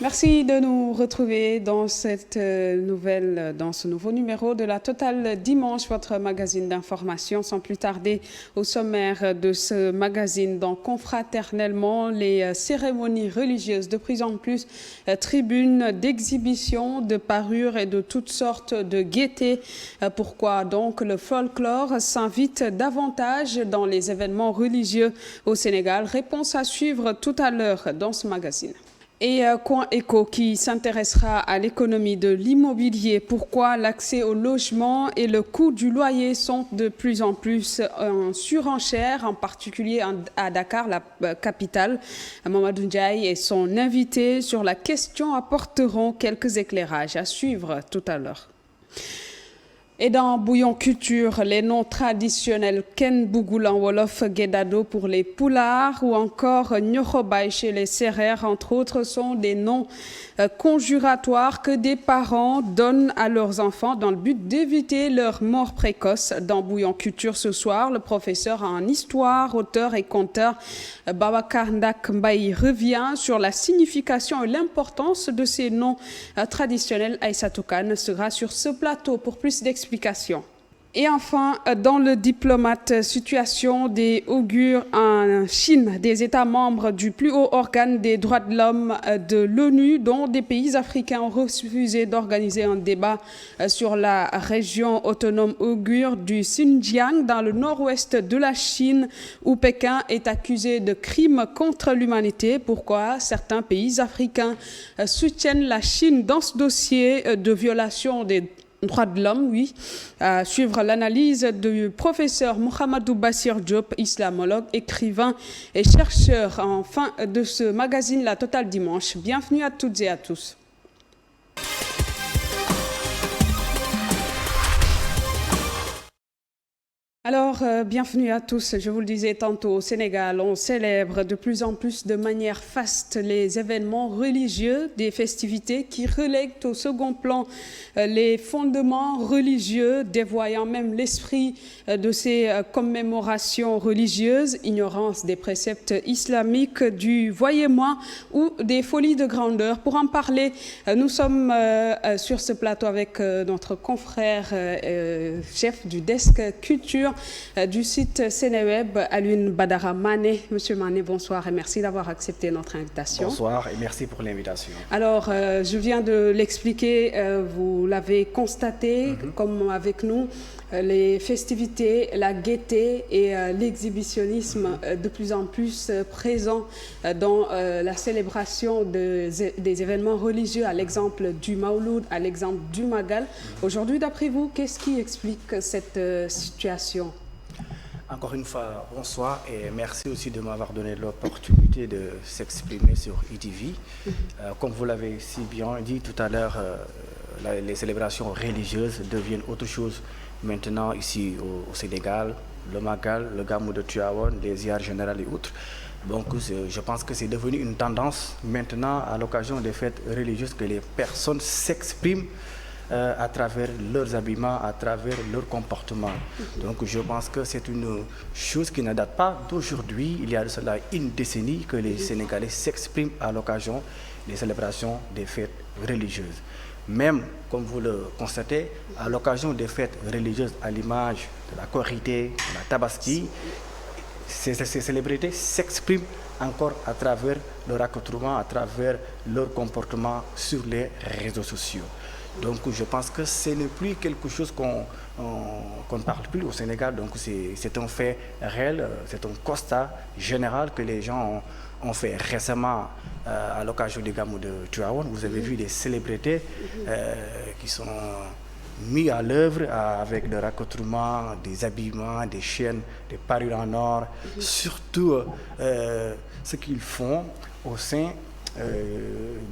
Merci de nous retrouver dans dans ce nouveau numéro de la Totale Dimanche, votre magazine d'information. Sans plus tarder, au sommaire de ce magazine, donc confraternellement, les cérémonies religieuses, de plus en plus tribunes d'exhibitions, de parures et de toutes sortes de gaietés. Pourquoi donc le folklore s'invite davantage dans les événements religieux au Sénégal? Réponse à suivre tout à l'heure dans ce magazine. Et Coin Éco qui s'intéressera à l'économie de l'immobilier. Pourquoi l'accès au logement et le coût du loyer sont de plus en plus en surenchère, en particulier à Dakar, la capitale. Mamadou Ndiaye et son invité sur la question apporteront quelques éclairages à suivre tout à l'heure. Et dans Bouillon Culture, les noms traditionnels Ken Bougoul en Wolof, Guédado pour les Poulards ou encore Nyokhobay chez les Sérères, entre autres, sont des noms conjuratoires que des parents donnent à leurs enfants dans le but d'éviter leur mort précoce. Dans Bouillon Culture ce soir, le professeur en histoire, auteur et conteur Babacar Ndak Mbaye revient sur la signification et l'importance de ces noms traditionnels. Aïssatou Kane sera sur ce plateau pour plus d'explications. Et enfin, dans le diplomate, situation des augures en Chine, des États membres du plus haut organe des droits de l'homme de l'ONU, dont des pays africains ont refusé d'organiser un débat sur la région autonome ougure du Xinjiang, dans le nord-ouest de la Chine, où Pékin est accusé de crimes contre l'humanité. Pourquoi certains pays africains soutiennent la Chine dans ce dossier de violation des droits de l'homme, oui. Suivre l'analyse du professeur Mohamedou Bassir Diop, islamologue, écrivain et chercheur en fin de ce magazine La Totale Dimanche. Bienvenue à toutes et à tous. Alors, bienvenue à tous. Je vous le disais tantôt, au Sénégal, on célèbre de plus en plus de manière faste les événements religieux, des festivités qui relèguent au second plan les fondements religieux, dévoyant même l'esprit de ces commémorations religieuses, ignorance des préceptes islamiques, du voyez-moi ou des folies de grandeur. Pour en parler, nous sommes sur ce plateau avec notre confrère chef du desk culture du site Sénéweb, Alioune Badara Mané. Monsieur Mané, bonsoir et merci d'avoir accepté notre invitation. Bonsoir et merci pour l'invitation. Alors, je viens de l'expliquer, vous l'avez constaté, comme avec nous, les festivités, la gaieté et l'exhibitionnisme de plus en plus présents dans la célébration des événements religieux, à l'exemple du Maouloud, à l'exemple du Magal. Aujourd'hui, d'après vous, qu'est-ce qui explique cette situation? Encore une fois, bonsoir et merci aussi de m'avoir donné l'opportunité de s'exprimer sur ITV. Comme vous l'avez si bien dit tout à l'heure, les célébrations religieuses deviennent autre chose maintenant ici au Sénégal, le Magal, le Gamou de Tivaouane, les ziars générales et autres. Donc je pense que c'est devenu une tendance maintenant à l'occasion des fêtes religieuses que les personnes s'expriment à travers leurs habillements, à travers leur comportement. Donc je pense que c'est une chose qui ne date pas d'aujourd'hui. Il y a de cela une décennie que les Sénégalais s'expriment à l'occasion des célébrations des fêtes religieuses. Même, comme vous le constatez, à l'occasion des fêtes religieuses, à l'image de la Korité, de la Tabaski, ces célébrités s'expriment encore à travers leur accoutrement, à travers leur comportement sur les réseaux sociaux. Donc je pense que ce n'est plus quelque chose qu'on ne parle plus au Sénégal. Donc c'est un fait réel, c'est un constat général que les gens ont fait récemment à l'occasion des Gamou de Tivaouane. Vous avez vu des célébrités qui sont mis à l'œuvre avec leur accoutrement, des habillements, des chaînes, des parures en or, surtout ce qu'ils font au sein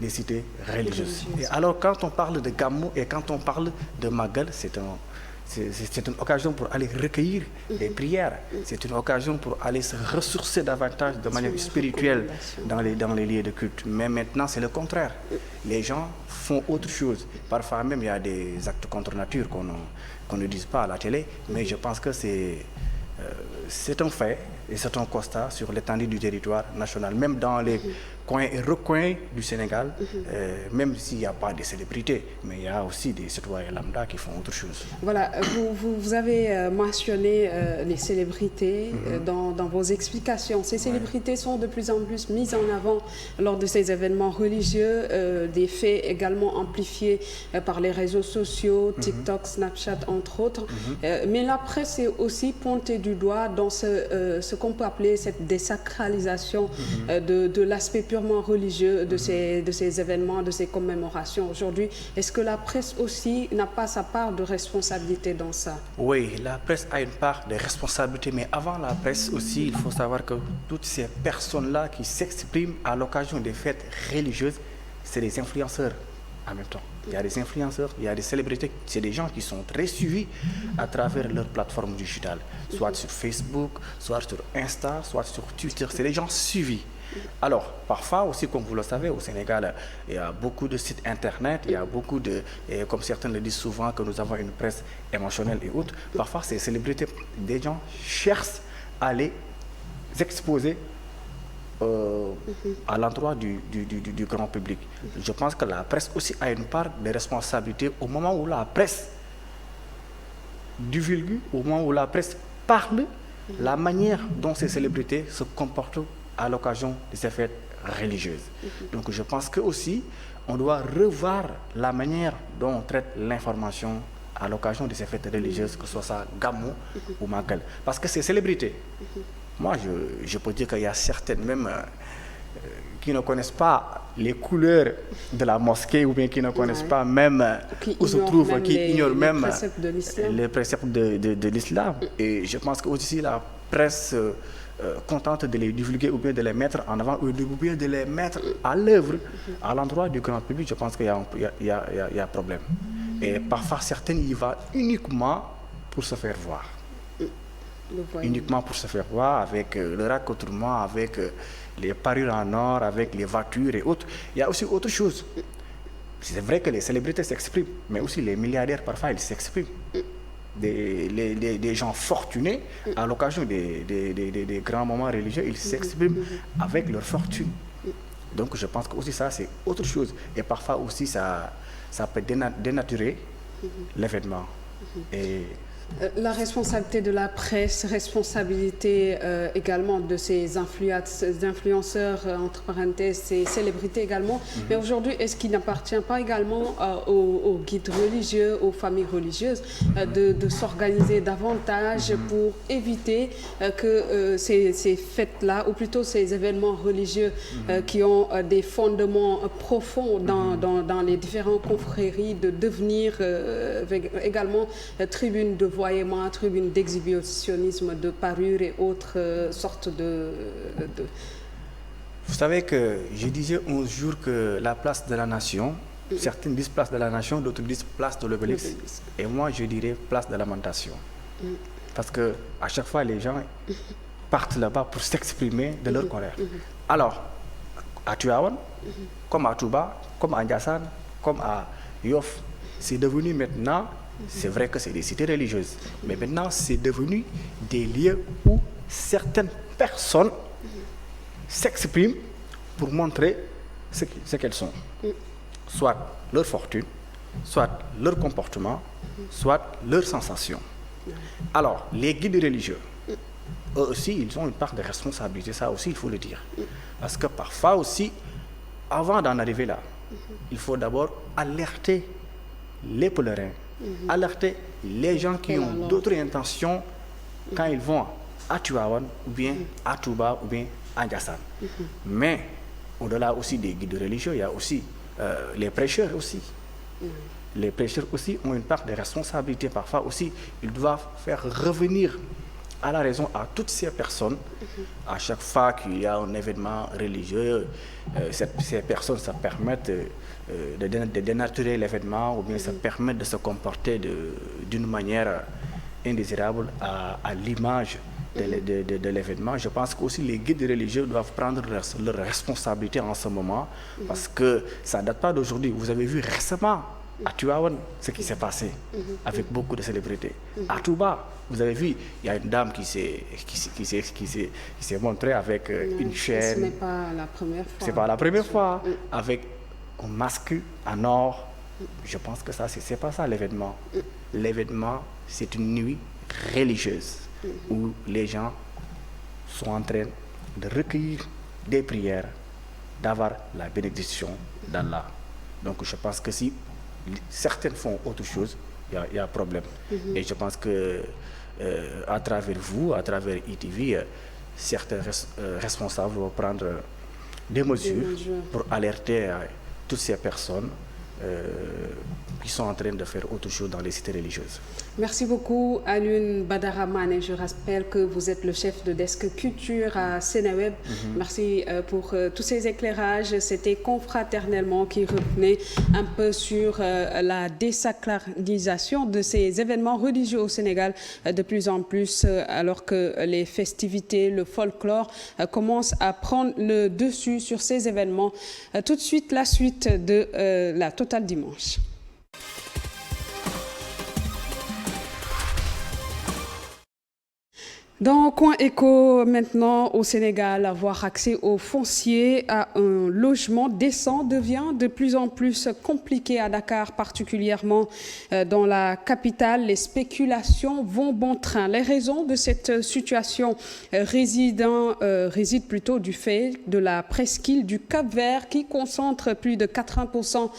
des cités religieuses. Et alors quand on parle de Gamou et quand on parle de Magal, c'est une occasion pour aller recueillir les prières. C'est une occasion pour aller se ressourcer davantage de manière spirituelle dans les lieux de culte. Mais maintenant, c'est le contraire. Les gens font autre chose. Parfois même, il y a des actes contre nature qu'on ne dit pas à la télé. Mais je pense que c'est un fait et c'est un constat sur l'étendue du territoire national. Même dans les coins et recoins du Sénégal, même s'il n'y a pas de célébrités, mais il y a aussi des citoyens lambda qui font autre chose. Voilà, vous avez mentionné les célébrités dans vos explications. Ces célébrités sont de plus en plus mises en avant lors de ces événements religieux, des faits également amplifiés par les réseaux sociaux, TikTok, Snapchat, entre autres. Mais la presse est aussi pointée du doigt dans ce qu'on peut appeler cette désacralisation de l'aspect purement religieux de ces événements, de ces commémorations aujourd'hui. Est-ce que la presse aussi n'a pas sa part de responsabilité dans ça? Oui, la presse a une part de responsabilité, mais avant la presse aussi, il faut savoir que toutes ces personnes-là qui s'expriment à l'occasion des fêtes religieuses, c'est des influenceurs en même temps. Il y a des influenceurs, il y a des célébrités, c'est des gens qui sont très suivis à travers leurs plateformes digitales, soit sur Facebook, soit sur Insta, soit sur Twitter, c'est des gens suivis. Alors, parfois aussi, comme vous le savez, au Sénégal, il y a beaucoup de sites internet, il y a beaucoup de, et comme certains le disent souvent, que nous avons une presse émotionnelle et autres. Parfois, ces célébrités, des gens cherchent à les exposer à l'endroit du grand public. Je pense que la presse aussi a une part de responsabilité au moment où la presse divulgue, au moment où la presse parle, la manière dont ces célébrités se comportent à l'occasion de ces fêtes religieuses. Donc je pense que aussi on doit revoir la manière dont on traite l'information à l'occasion de ces fêtes religieuses, que ce soit ça Gamou ou Magal. Parce que ces célébrités, moi je peux dire qu'il y a certaines même qui ne connaissent pas les couleurs de la mosquée ou bien qui ne connaissent pas même où se trouve, qui ignorent même les préceptes de l'islam. Et je pense que aussi la presse contente de les divulguer ou bien de les mettre en avant ou bien de les mettre à l'œuvre à l'endroit du grand public, je pense qu'il y a problème. Et parfois certaines y vont uniquement pour se faire voir. Uniquement pour se faire voir avec le raccoutrement, avec les parures en or, avec les voitures et autres. Il y a aussi autre chose. C'est vrai que les célébrités s'expriment, mais aussi les milliardaires parfois ils s'expriment. Des gens fortunés, à l'occasion des grands moments religieux, ils s'expriment avec leur fortune. Donc je pense que aussi ça c'est autre chose. Et parfois aussi ça peut dénaturer l'événement. Et la responsabilité de la presse, responsabilité également de ces influenceurs, entre parenthèses, ces célébrités également. Mais aujourd'hui, est-ce qu'il n'appartient pas également aux guides religieux, aux familles religieuses, de s'organiser davantage pour éviter que ces fêtes-là, ou plutôt ces événements religieux qui ont des fondements profonds dans les différentes confréries, de devenir également tribune de voyement, tribune d'exhibitionnisme, de parure et autres sortes de... Vous savez que je disais un jour que la place de la nation, certains disent place de la nation, d'autres disent place de l'obélisque. Et moi je dirais place de lamentation. Parce que à chaque fois les gens partent là-bas pour s'exprimer de leur colère. Alors, à Tuaon, comme à Touba, comme à Ndiassane, comme à Yoff, c'est devenu maintenant... C'est vrai que c'est des cités religieuses, mais maintenant c'est devenu des lieux où certaines personnes s'expriment pour montrer ce qu'elles sont. Soit leur fortune, soit leur comportement, soit leurs sensations. Alors, les guides religieux, eux aussi, ils ont une part de responsabilité, ça aussi il faut le dire. Parce que parfois aussi, avant d'en arriver là, il faut d'abord alerter les pèlerins, alerter les gens qui ont d'autres intentions quand ils vont à Tuaon, ou bien à Touba, ou bien à Ndiassane. Mais au-delà aussi des guides religieux, il y a aussi les prêcheurs aussi. Les prêcheurs aussi ont une part de responsabilité. Parfois aussi, ils doivent faire revenir à la raison à toutes ces personnes. À chaque fois qu'il y a un événement religieux, ces personnes, ça permet de dénaturer l'événement ou bien ça permet de se comporter d'une manière indésirable à l'image de l'événement. Je pense qu'aussi les guides religieux doivent prendre leur responsabilité en ce moment parce que ça ne date pas d'aujourd'hui. Vous avez vu récemment À Tuawan, ce qui s'est passé avec beaucoup de célébrités. À Touba, vous avez vu, il y a une dame qui s'est montrée avec une chaîne. Ce n'est pas la première fois. C'est pas la première fois. Avec un masque en or. Je pense que ça, c'est pas ça l'événement. L'événement, c'est une nuit religieuse où les gens sont en train de recueillir des prières, d'avoir la bénédiction d'Allah. Donc je pense que si certaines font autre chose, il y a un problème. Et je pense que à travers vous, à travers ITV, certains responsables vont prendre des mesures pour alerter toutes ces personnes qui sont en train de faire autre chose dans les cités religieuses. Merci beaucoup Alioune Badara Mané. Je rappelle que vous êtes le chef de desk culture à Seneweb. Merci pour tous ces éclairages. C'était confraternellement qui revenait un peu sur la désacralisation de ces événements religieux au Sénégal de plus en plus alors que les festivités, le folklore commencent à prendre le dessus sur ces événements. Tout de suite, la suite de la Total Dimanche. Dans Coin Éco, maintenant au Sénégal, avoir accès au foncier, à un logement décent devient de plus en plus compliqué à Dakar, particulièrement dans la capitale. Les spéculations vont bon train. Les raisons de cette situation résident plutôt du fait de la presqu'île du Cap-Vert qui concentre plus de 80%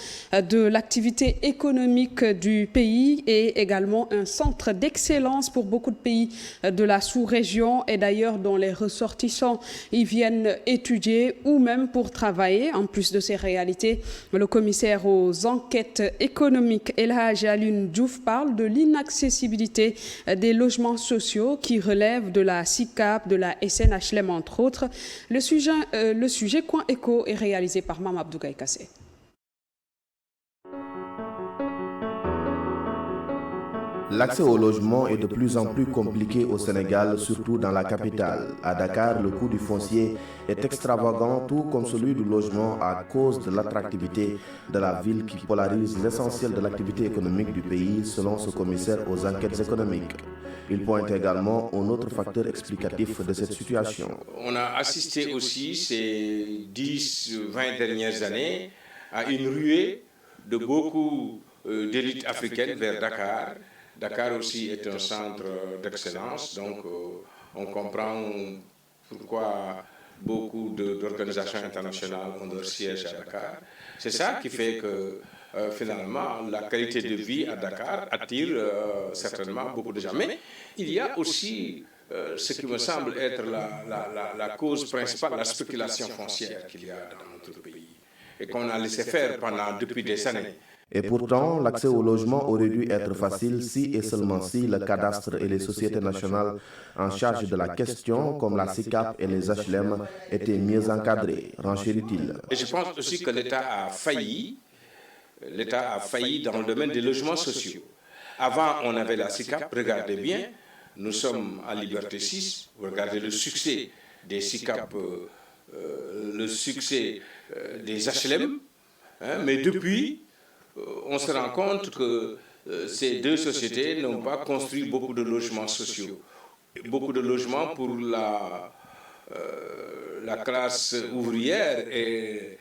de l'activité économique du pays et également un centre d'excellence pour beaucoup de pays de la sous-région et d'ailleurs dont les ressortissants y viennent étudier ou même pour travailler. En plus de ces réalités, le commissaire aux enquêtes économiques El Hadj Alioune Diouf parle de l'inaccessibilité des logements sociaux qui relèvent de la SICAP, de la SNHLM entre autres. Le sujet Coin Éco est réalisé par Mame Abdougaye Kassé. L'accès au logement est de plus en plus compliqué au Sénégal, surtout dans la capitale. À Dakar, le coût du foncier est extravagant, tout comme celui du logement à cause de l'attractivité de la ville qui polarise l'essentiel de l'activité économique du pays, selon ce commissaire aux enquêtes économiques. Il pointe également un autre facteur explicatif de cette situation. On a assisté aussi ces 10-20 dernières années à une ruée de beaucoup d'élites africaines vers Dakar. Dakar aussi est un centre d'excellence, donc on comprend pourquoi beaucoup d'organisations internationales ont leur siège à Dakar. C'est ça qui fait que finalement la qualité de vie à Dakar attire certainement beaucoup de gens. Mais il y a aussi ce qui me semble être la cause principale, la spéculation foncière qu'il y a dans notre pays et qu'on a laissé faire depuis des années. Et pourtant, l'accès au logement aurait dû être facile si et seulement si le cadastre et les sociétés nationales en charge de la question, comme la SICAP et les HLM, étaient mieux encadrés, renchérit-il. Et je pense aussi que l'État a failli dans le domaine des logements sociaux. Avant, on avait la SICAP, regardez bien, nous sommes à Liberté 6, vous regardez le succès des SICAP, le succès des HLM, mais depuis, on se rend compte que ces deux sociétés n'ont pas construit beaucoup de logements sociaux. Beaucoup de logements pour la classe ouvrière et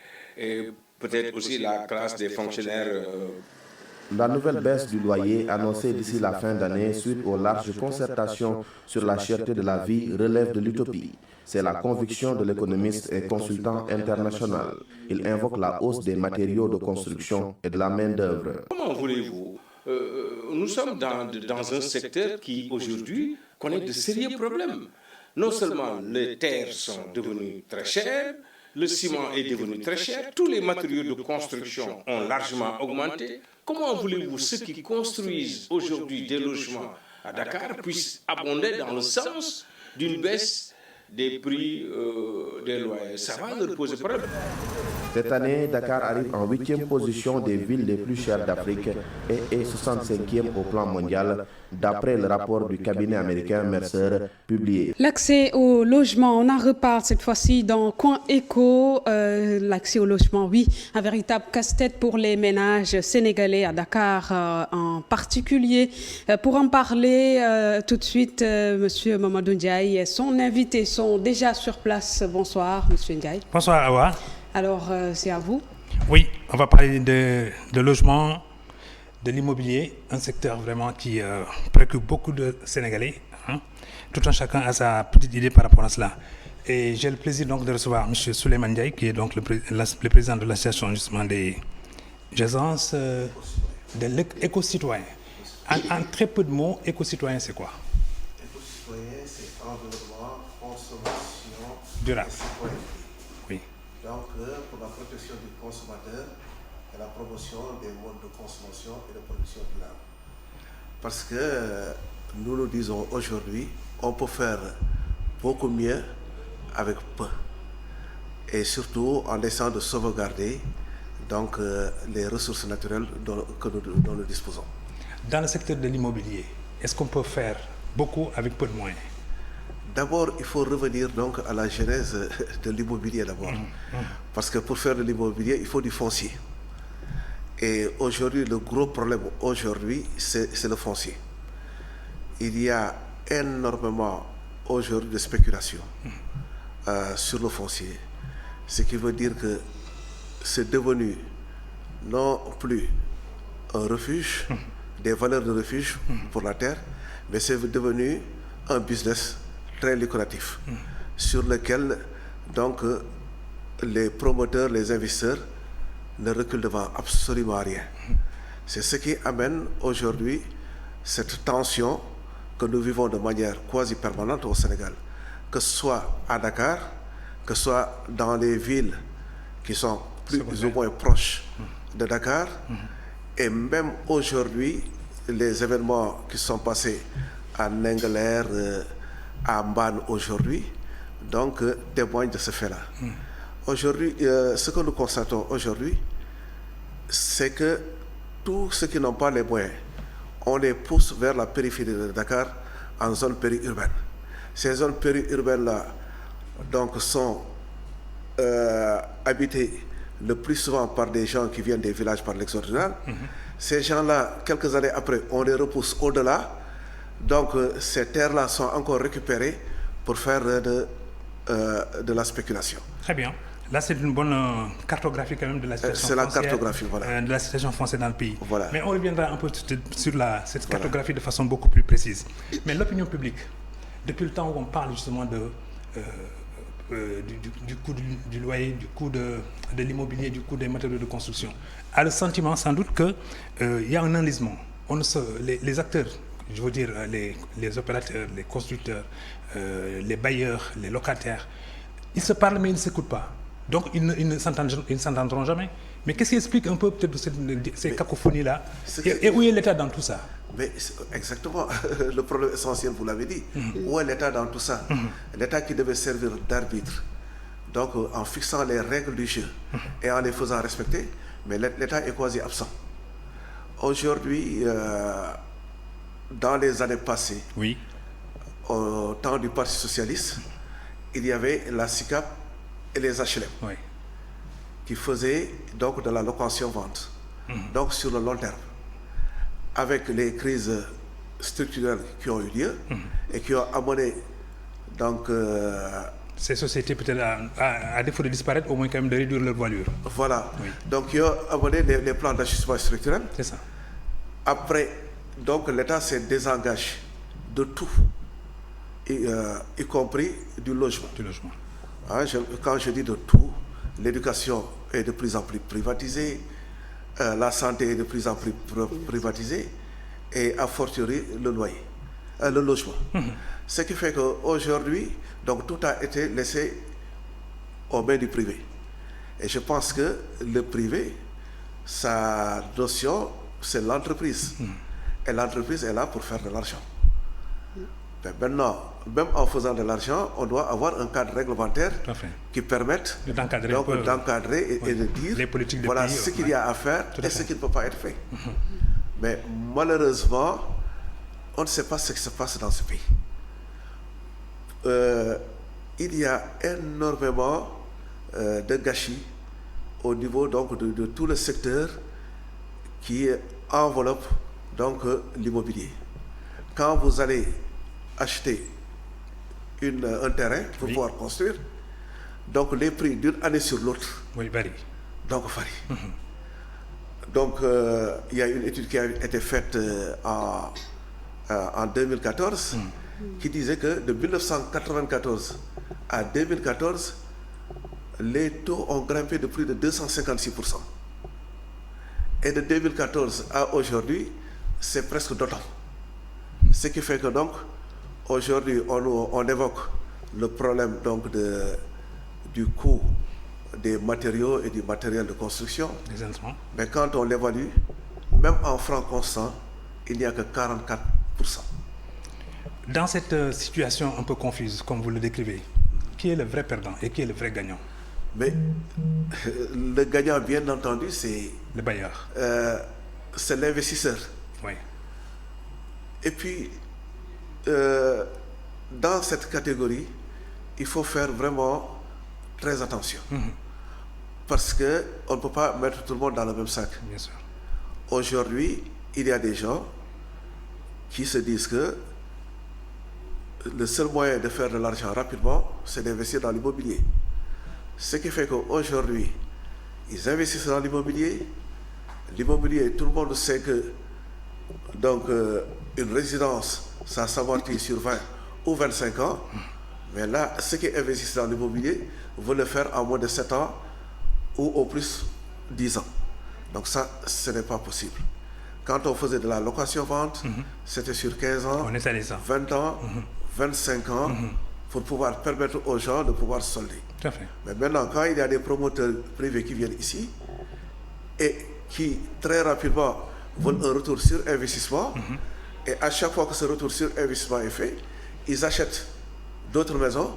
peut-être aussi la classe des fonctionnaires. La nouvelle baisse du loyer annoncée d'ici la fin d'année suite aux larges concertations sur la cherté de la vie relève de l'utopie. C'est la conviction de l'économiste et consultant international. Il invoque la hausse des matériaux de construction et de la main-d'œuvre. Comment voulez-vous nous sommes dans un secteur qui aujourd'hui connaît de sérieux problèmes. Non seulement les terres sont devenues très chères, le ciment est devenu très cher, tous les matériaux de construction ont largement augmenté. Comment voulez-vous ceux qui construisent aujourd'hui des logements à Dakar puissent abonder dans le sens d'une baisse des prix des loyers. Ça va leur poser problème. Cette année, Dakar arrive en 8e position des villes les plus chères d'Afrique et est 65e au plan mondial, d'après le rapport du cabinet américain Mercer publié. L'accès au logement, on en reparle cette fois-ci dans Coin Éco. L'accès au logement, oui, un véritable casse-tête pour les ménages sénégalais à Dakar en particulier. Pour en parler tout de suite, Monsieur Mamadou Ndiaye et son invité sont déjà sur place. Bonsoir, Monsieur Ndiaye. Bonsoir, Awa. Alors, c'est à vous. Oui, on va parler de logement, de l'immobilier, un secteur vraiment qui préoccupe beaucoup de Sénégalais. Tout un chacun a sa petite idée par rapport à cela. Et j'ai le plaisir donc de recevoir M. Souleymane Ndiaye, qui est donc le président de l'association justement des agences de l'éco-citoyen. En très peu de mots, éco-citoyen, c'est quoi? Éco-citoyen, c'est environnement, consommation, durable. Oui. Donc, pour la protection du consommateur et la promotion des modes de consommation et de production durable. Parce que nous nous disons aujourd'hui, on peut faire beaucoup mieux avec peu. Et surtout en essayant de sauvegarder donc, les ressources naturelles dont nous disposons. Dans le secteur de l'immobilier, est-ce qu'on peut faire beaucoup avec peu de moyens? D'abord, il faut revenir donc à la genèse de l'immobilier d'abord. Parce que pour faire de l'immobilier, il faut du foncier. Et aujourd'hui, le gros problème aujourd'hui, c'est le foncier. Il y a énormément aujourd'hui de spéculation sur le foncier. Ce qui veut dire que c'est devenu non plus un refuge, des valeurs de refuge pour la terre, mais c'est devenu un business très lucratif, sur lequel donc les promoteurs, les investisseurs ne reculent devant absolument rien. C'est ce qui amène aujourd'hui cette tension que nous vivons de manière quasi permanente au Sénégal, que ce soit à Dakar, que ce soit dans les villes qui sont plus ou moins proches de Dakar, et même aujourd'hui, les événements qui sont passés à Nengeler, à Mbane aujourd'hui, donc témoignent de ce fait-là. Aujourd'hui, ce que nous constatons aujourd'hui, c'est que tous ceux qui n'ont pas les moyens, on les pousse vers la périphérie de Dakar en zone périurbaine. Ces zones périurbaines-là donc, sont habitées le plus souvent par des gens qui viennent des villages par l'exode rural. Ces gens-là, quelques années après, on les repousse au-delà. Donc, ces terres-là sont encore récupérées pour faire de la spéculation. Très bien. Là, c'est une bonne cartographie quand même de la situation foncière. C'est la cartographie, voilà. De la situation foncière dans le pays. Voilà. Mais on reviendra un peu sur cette cartographie de façon beaucoup plus précise. Mais l'opinion publique, depuis le temps où on parle justement du coût du loyer, du coût de l'immobilier, du coût des matériaux de construction, a le sentiment sans doute qu'il y a un enlisement. Les acteurs, je veux dire les opérateurs, les constructeurs, les bailleurs, les locataires, ils se parlent mais ils ne s'écoutent pas. Donc ils ne s'entendront jamais. Mais qu'est-ce qui explique un peu peut-être ces cacophonies-là et où est l'État dans tout ça? Mais exactement, le problème essentiel, vous l'avez dit. Où est l'État dans tout ça? L'État qui devait servir d'arbitre, donc en fixant les règles du jeu et en les faisant respecter, mais l'État est quasi absent. Aujourd'hui, dans les années passées, oui, au temps du Parti socialiste, il y avait la SICAP et les HLM, oui, qui faisaient donc de la location-vente, donc sur le long terme. Avec les crises structurelles qui ont eu lieu et qui ont amené donc ces sociétés peut-être à défaut de disparaître, au moins quand même de réduire leur voilure. Voilà. Oui. Donc qui ont amené les plans d'ajustement structurel. C'est ça. Après, donc l'État s'est désengagé de tout, y compris du logement. Du logement. Quand je dis de tout, l'éducation est de plus en plus privatisée, la santé est de plus en plus privatisée, et a fortiori le logement. Ce qui fait qu'aujourd'hui, donc tout a été laissé aux mains du privé. Et je pense que le privé, sa notion, c'est l'entreprise. Et l'entreprise est là pour faire de l'argent. Mais maintenant, même en faisant de l'argent, on doit avoir un cadre réglementaire qui permette d'encadrer et de dire les politiques voilà pays, ce qu'il y a à faire et ce qui ne peut pas être fait. Mais malheureusement, on ne sait pas ce qui se passe dans ce pays. Il y a énormément de gâchis au niveau donc de tout le secteur qui enveloppe donc l'immobilier. Quand vous allez acheter un terrain pour pouvoir construire, donc les prix d'une année sur l'autre varient. Donc varient. Donc il y a une étude qui a été faite en 2014 qui disait que de 1994 à 2014, les taux ont grimpé de plus de 256%. Et de 2014 à aujourd'hui, c'est presque d'autant. Ce qui fait que donc, aujourd'hui, on évoque le problème donc du coût des matériaux et du matériel de construction. Des intrants. Mais quand on l'évalue, même en francs constants, il n'y a que 44%. Dans cette situation un peu confuse, comme vous le décrivez, qui est le vrai perdant et qui est le vrai gagnant? Mais le gagnant, bien entendu, c'est le bailleur. C'est l'investisseur. Oui. Et puis, dans cette catégorie, il faut faire vraiment très attention. Parce qu'on ne peut pas mettre tout le monde dans le même sac. Bien sûr. Aujourd'hui, il y a des gens qui se disent que le seul moyen de faire de l'argent rapidement, c'est d'investir dans l'immobilier. Ce qui fait qu'aujourd'hui, ils investissent dans l'immobilier. L'immobilier, tout le monde sait que donc, une résidence, ça s'amortit sur 20 ou 25 ans. Mais là, ceux qui investissent dans l'immobilier veulent le faire en moins de 7 ans ou au plus 10 ans. Donc ça, ce n'est pas possible. Quand on faisait de la location-vente, c'était sur 15 ans, 20 ans, 25 ans, pour pouvoir permettre aux gens de pouvoir solder. Tout à fait. Mais maintenant, quand il y a des promoteurs privés qui viennent ici et qui très rapidement veulent un retour sur investissement, et à chaque fois que ce retour sur investissement est fait, ils achètent d'autres maisons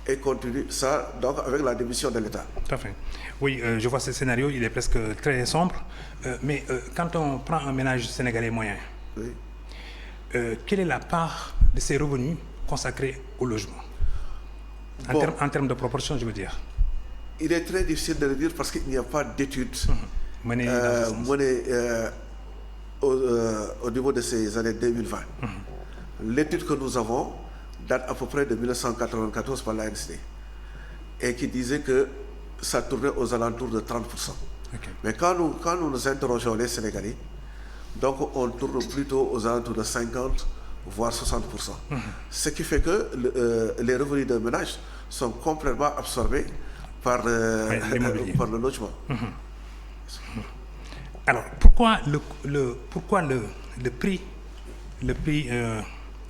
et continuent ça donc avec la démission de l'État. Tout à fait. Oui, je vois ce scénario, il est presque très sombre. Mais quand on prend un ménage sénégalais moyen, quelle est la part de ses revenus consacrés au logement? En termes de proportion, je veux dire. Il est très difficile de le dire parce qu'il n'y a pas d'études menées au niveau de ces années 2020. L'étude que nous avons date à peu près de 1994 par l'ANSD et qui disait que ça tournait aux alentours de 30%. Okay. Mais quand nous interrogeons les Sénégalais, donc on tourne plutôt aux alentours de 50 voire 60%. Ce qui fait que les revenus d'un ménage sont complètement absorbés par le logement. Alors, pourquoi le prix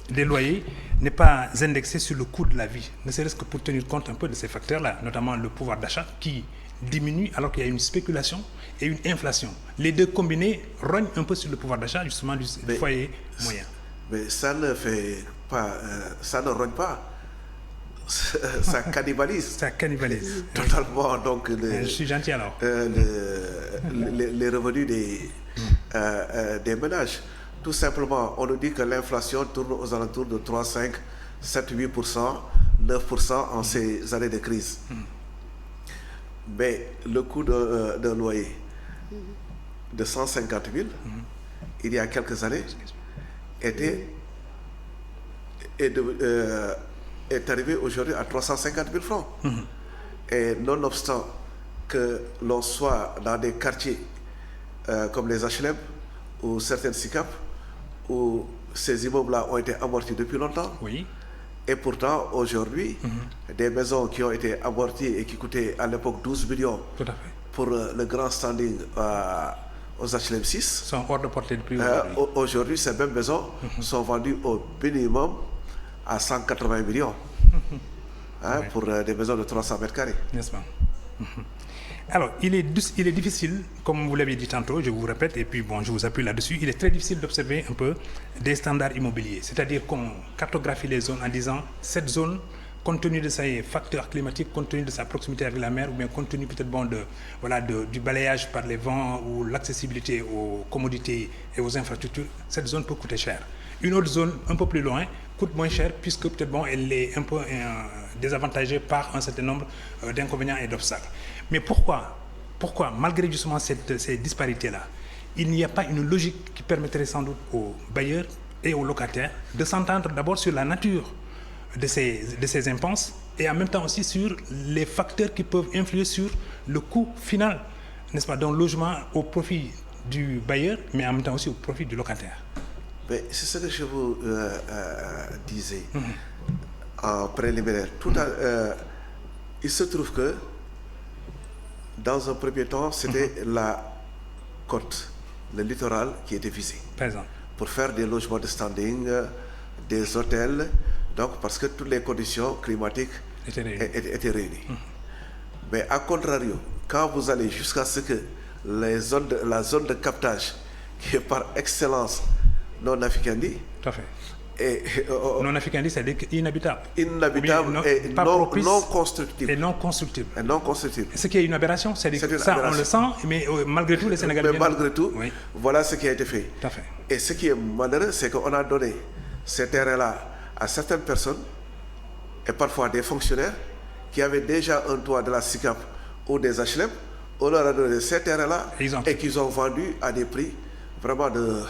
des loyers n'est pas indexé sur le coût de la vie, ne serait-ce que pour tenir compte un peu de ces facteurs-là, notamment le pouvoir d'achat qui diminue alors qu'il y a une spéculation et une inflation. Les deux combinés rognent un peu sur le pouvoir d'achat justement du foyer moyen. Mais ça ne fait pas, ça ne rogne pas, ça cannibalise. Ça cannibalise. Totalement. Donc je suis gentil alors. Les revenus des ménages. Tout simplement, on nous dit que l'inflation tourne aux alentours de 3, 5, 7, 8%, 9% en ces années de crise. Mais le coût d'un loyer de 150 000, il y a quelques années, est arrivé aujourd'hui à 350 000 francs. Et nonobstant que l'on soit dans des quartiers comme les HLM ou certaines SICAP, où ces immeubles-là ont été amortis depuis longtemps. Oui. Et pourtant, aujourd'hui, des maisons qui ont été amorties et qui coûtaient à l'époque 12 millions pour le grand standing aux HLM 6 sont hors de portée de prix. Aujourd'hui, ces mêmes maisons sont vendues au minimum à 180 millions pour des maisons de 300 mètres carrés. N'est-ce pas? Alors, il est difficile, comme vous l'avez dit tantôt, je vous répète, et puis bon, je vous appuie là-dessus, il est très difficile d'observer un peu des standards immobiliers. C'est-à-dire qu'on cartographie les zones en disant, cette zone, compte tenu de ses facteurs climatiques, compte tenu de sa proximité avec la mer, ou bien compte tenu peut-être du balayage par les vents ou l'accessibilité aux commodités et aux infrastructures, cette zone peut coûter cher. Une autre zone un peu plus loin coûte moins cher puisque peut-être elle est un peu désavantagée par un certain nombre d'inconvénients et d'obstacles. Mais pourquoi, malgré justement ces disparités-là, il n'y a pas une logique qui permettrait sans doute aux bailleurs et aux locataires de s'entendre d'abord sur la nature de ces impenses et en même temps aussi sur les facteurs qui peuvent influer sur le coût final, n'est-ce pas, d'un logement au profit du bailleur, mais en même temps aussi au profit du locataire. Mais c'est ce que je vous disais en préliminaire. Il se trouve que dans un premier temps, c'était la côte, le littoral qui était visé. Par exemple. Pour faire des logements de standing, des hôtels, donc parce que toutes les conditions climatiques étaient réunies. Mais à contrario, quand vous allez jusqu'à ce que la zone de captage, qui est par excellence non africaine, tout à fait. Non africaine, c'est-à-dire inhabitable. Inhabitable et non constructible. Et non constructible. Et non constructible. Ce qui est une aberration, c'est-à-dire que ça, on le sent, mais malgré tout, les Sénégalais... Mais malgré tout, voilà ce qui a été fait. Tout à fait. Et ce qui est malheureux, c'est qu'on a donné ces terrains-là à certaines personnes, et parfois des fonctionnaires, qui avaient déjà un toit de la SICAP ou des HLM, on leur a donné ces terrains-là et qu'ils ont vendus à des prix vraiment de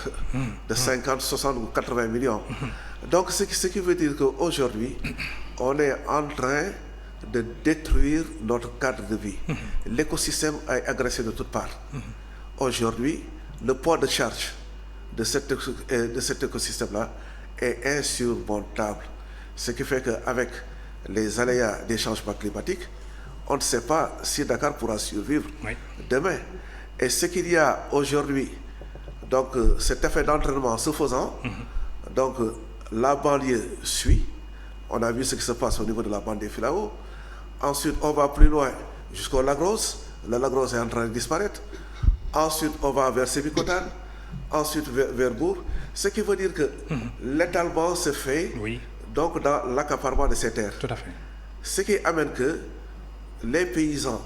50, 60 ou 80 millions. Donc ce qui veut dire qu'aujourd'hui, on est en train de détruire notre cadre de vie. L'écosystème est agressé de toutes parts. Aujourd'hui, le poids de charge de cet écosystème-là est insurmontable. Ce qui fait qu'avec les aléas des changements climatiques, on ne sait pas si Dakar pourra survivre demain. Et ce qu'il y a aujourd'hui, donc cet effet d'entraînement se faisant, donc la banlieue suit. On a vu ce qui se passe au niveau de la bande des Filao. Ensuite, on va plus loin jusqu'au Lagros. Le Lagros est en train de disparaître. Ensuite, on va vers Sébikotane. Ensuite, vers Bourg. Ce qui veut dire que l'étalement se fait donc dans l'accaparement de ces terres. Tout à fait. Ce qui amène que les paysans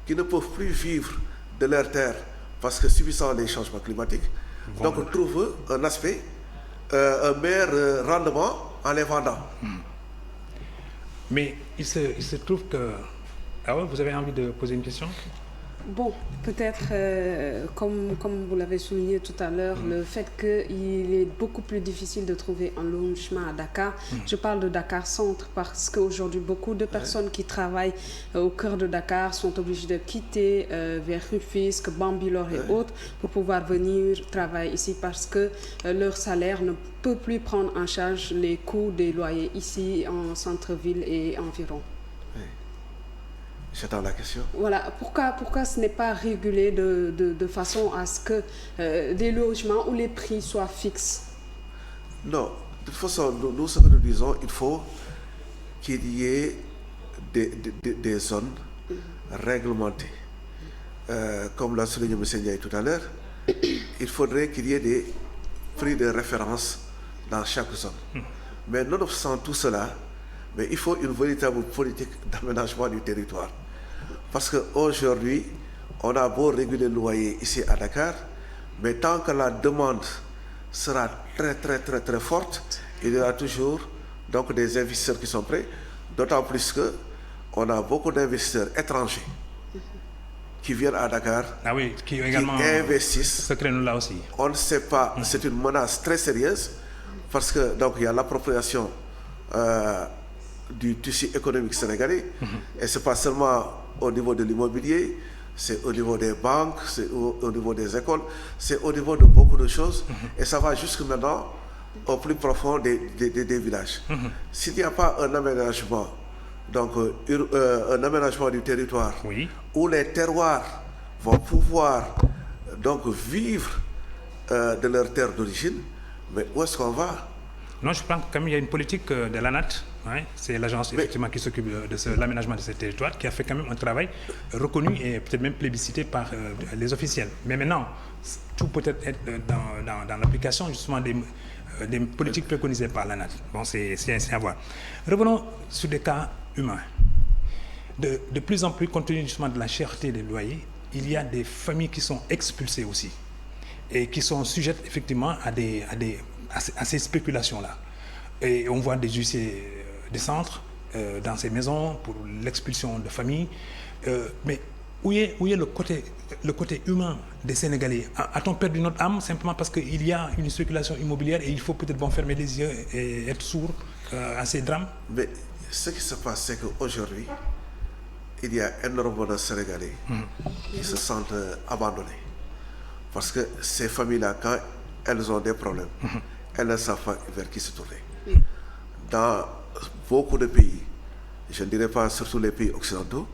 qui ne peuvent plus vivre de leurs terres parce que subissant les changements climatiques, donc trouvent un aspect, un meilleur rendement en les vendant. Mais il se trouve que... Ah ouais, vous avez envie de poser une question ? Bon, peut-être, comme vous l'avez souligné tout à l'heure, le fait qu'il est beaucoup plus difficile de trouver un logement à Dakar. Je parle de Dakar Centre parce qu'aujourd'hui, beaucoup de personnes qui travaillent au cœur de Dakar sont obligées de quitter vers Rufisque, Bambilor et autres pour pouvoir venir travailler ici parce que leur salaire ne peut plus prendre en charge les coûts des loyers ici en centre-ville et environ. J'attends la question. Voilà, pourquoi ce n'est pas régulé de façon à ce que des logements où les prix soient fixes? Non, de toute façon, nous ce que nous disons, il faut qu'il y ait des zones réglementées. Comme l'a souligné M. Ndiaye tout à l'heure, il faudrait qu'il y ait des prix de référence dans chaque zone. Mais nonobstant tout cela, mais il faut une véritable politique d'aménagement du territoire. Parce qu'aujourd'hui, on a beau réguler le loyer ici à Dakar, mais tant que la demande sera très forte, il y aura toujours donc, des investisseurs qui sont prêts, d'autant plus qu'on a beaucoup d'investisseurs étrangers qui viennent à Dakar, qui investissent. Là aussi. On ne sait pas, c'est une menace très sérieuse, parce que donc il y a l'appropriation du tissu économique sénégalais, et ce n'est pas seulement au niveau de l'immobilier, c'est au niveau des banques, c'est au niveau des écoles, c'est au niveau de beaucoup de choses, et ça va jusque maintenant au plus profond des villages. S'il n'y a pas un aménagement, donc un aménagement du territoire, où les terroirs vont pouvoir donc vivre de leur terre d'origine, mais où est-ce qu'on va? Non, je pense qu'il y a une politique de l'ANAT Ouais, c'est l'agence effectivement qui s'occupe de l'aménagement de ces territoires, qui a fait quand même un travail reconnu et peut-être même plébiscité par les officiels. Mais maintenant, tout peut être dans l'application justement des politiques préconisées par l'ANAT. Bon, c'est à voir. Revenons sur des cas humains. De plus en plus, compte tenu justement de la cherté des loyers, il y a des familles qui sont expulsées aussi et qui sont sujettes effectivement à ces spéculations-là. Et on voit des huissiers des centres dans ces maisons pour l'expulsion de familles. Mais où est le côté humain des Sénégalais? A-t-on perdu notre âme simplement parce qu'il y a une spéculation immobilière et il faut peut-être fermer les yeux et être sourd à ces drames? Mais ce qui se passe, c'est qu'aujourd'hui, il y a énormément de Sénégalais qui se sentent abandonnés. Parce que ces familles-là, quand elles ont des problèmes, elles ne savent pas vers qui se tourner. Dans beaucoup de pays, je ne dirais pas surtout les pays occidentaux,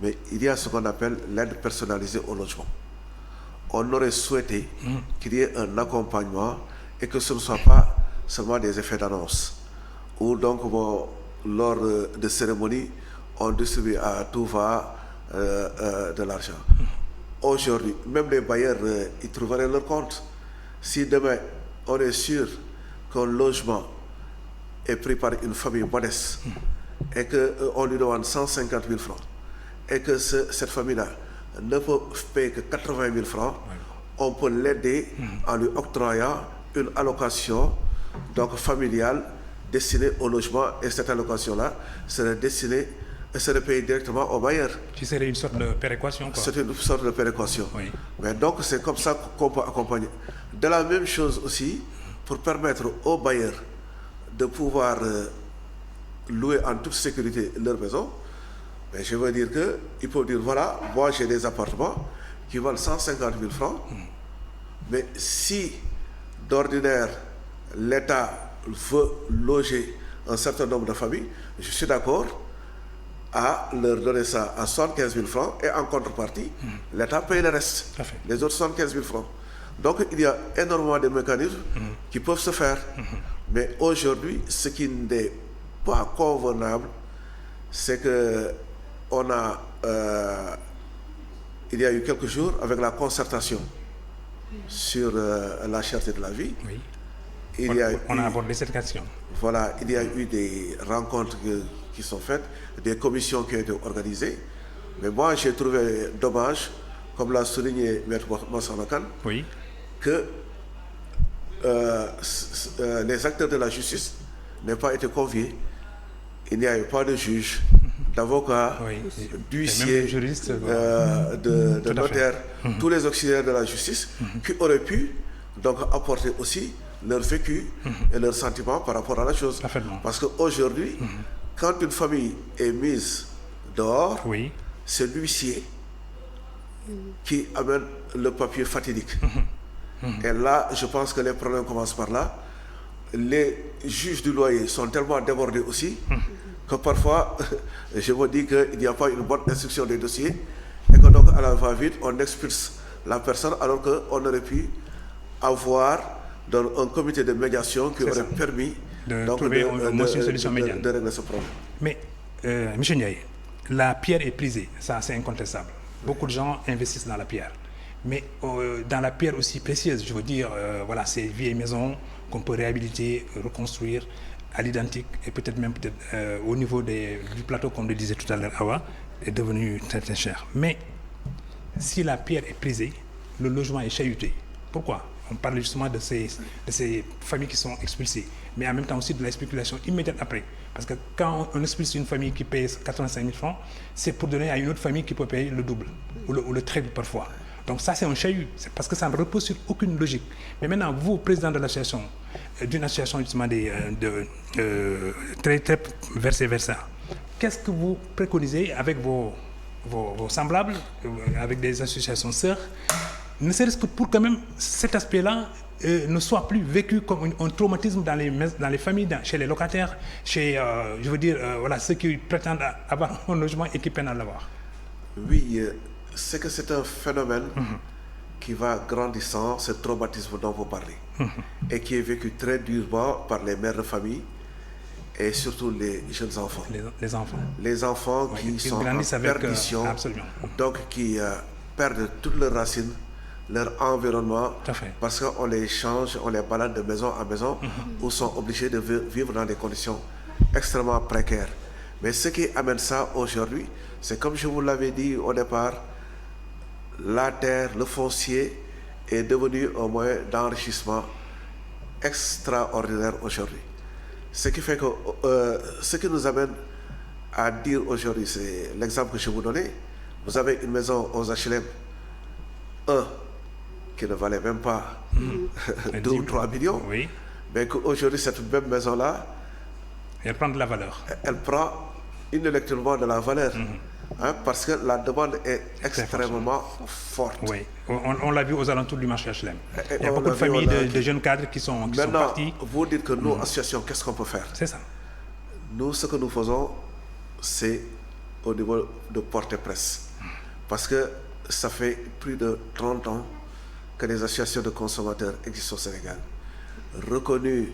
mais il y a ce qu'on appelle l'aide personnalisée au logement. On aurait souhaité qu'il y ait un accompagnement et que ce ne soit pas seulement des effets d'annonce. Ou donc, lors de cérémonies, on distribue à tout va de l'argent. Aujourd'hui, même les bailleurs, ils trouveraient leur compte. Si demain, on est sûr qu'un logement est pris par une famille modeste et qu'on lui demande 150 000 francs et que cette famille-là ne peut payer que 80 000 francs, on peut l'aider en lui octroyant une allocation donc familiale destinée au logement, et cette allocation-là serait payée directement au bailleur. Qui serait une sorte de péréquation, quoi. C'est une sorte de péréquation. Oui. Mais donc c'est comme ça qu'on peut accompagner. De la même chose aussi, pour permettre aux bailleurs de pouvoir louer en toute sécurité leur maison, mais je veux dire qu'il faut dire, voilà, moi j'ai des appartements qui valent 150 000 francs, mais si d'ordinaire l'État veut loger un certain nombre de familles, je suis d'accord à leur donner ça à 75 000 francs et en contrepartie, l'État paye le reste, les autres 75 000 francs. Donc il y a énormément de mécanismes qui peuvent se faire. Mais aujourd'hui, ce qui n'est pas convenable, c'est que il y a eu quelques jours, avec la concertation sur la cherté de la vie, on a abordé cette question. Voilà, il y a eu des rencontres qui sont faites, des commissions qui ont été organisées. Mais moi, j'ai trouvé dommage, comme l'a souligné M. Massanakan, que les acteurs de la justice n'aient pas été conviés. Il n'y a eu pas de juge, d'avocat, d'huissier, de notaire, tous les auxiliaires de la justice qui auraient pu donc apporter aussi leur vécu et leur sentiment par rapport à la chose. Parce qu'aujourd'hui, quand une famille est mise dehors, c'est l'huissier qui amène le papier fatidique. Et là, je pense que les problèmes commencent par là. Les juges du loyer sont tellement débordés aussi que parfois, je me dis qu'il n'y a pas une bonne instruction des dossiers et que donc à la va-vite, on expulse la personne alors qu'on aurait pu avoir un comité de médiation qui aurait permis de trouver une solution médiane. De régler ce problème. Mais, M. Ndiaye, la pierre est prisée, ça c'est incontestable. Beaucoup de gens investissent dans la pierre. Mais dans la pierre aussi précieuse, je veux dire, voilà, ces vieilles maisons qu'on peut réhabiliter, reconstruire à l'identique et peut-être même au niveau du plateau, comme le disait tout à l'heure Awa, est devenu très très cher. Mais si la pierre est prisée, le logement est chahuté. Pourquoi? On parle justement de ces familles qui sont expulsées, mais en même temps aussi de la spéculation immédiate après. Parce que quand on expulse une famille qui paye 85 000 francs, c'est pour donner à une autre famille qui peut payer le double ou le triple parfois. Donc ça, c'est un chahut, c'est parce que ça ne repose sur aucune logique. Mais maintenant, vous, président de l'association, d'une association justement très, très versée vers ça, qu'est-ce que vous préconisez avec vos semblables, avec des associations sœurs, ne serait-ce que pour quand même cet aspect-là ne soit plus vécu comme un traumatisme dans les familles, chez les locataires, chez, je veux dire, voilà, ceux qui prétendent avoir un logement et qui peinent à l'avoir? Oui, c'est que c'est un phénomène qui va grandissant, ce traumatisme dont vous parlez, et qui est vécu très durement par les mères de famille et surtout les jeunes enfants. Les enfants. Les enfants qui sont en perdition, donc qui perdent toutes leurs racines, leur environnement, parce qu'on les change, on les balade de maison en maison, ou sont obligés de vivre dans des conditions extrêmement précaires. Mais ce qui amène ça aujourd'hui, c'est comme je vous l'avais dit au départ, la terre, le foncier est devenu un moyen d'enrichissement extraordinaire aujourd'hui. Ce qui fait que ce qui nous amène à dire aujourd'hui, c'est l'exemple que je vous donnais. Vous avez une maison aux HLM, qui ne valait même pas 2 ou 3 millions, mais qu'aujourd'hui, cette même maison-là, elle prend de la valeur. Elle prend inéluctablement de la valeur. Parce que la demande est extrêmement forte. Oui, on l'a vu aux alentours du marché HLM. Il y a beaucoup de familles, de jeunes cadres qui sont partis. Vous dites que nous, associations, qu'est-ce qu'on peut faire? C'est ça. Nous, ce que nous faisons, c'est au niveau de porte-presse. Parce que ça fait plus de 30 ans que les associations de consommateurs existent au Sénégal, reconnues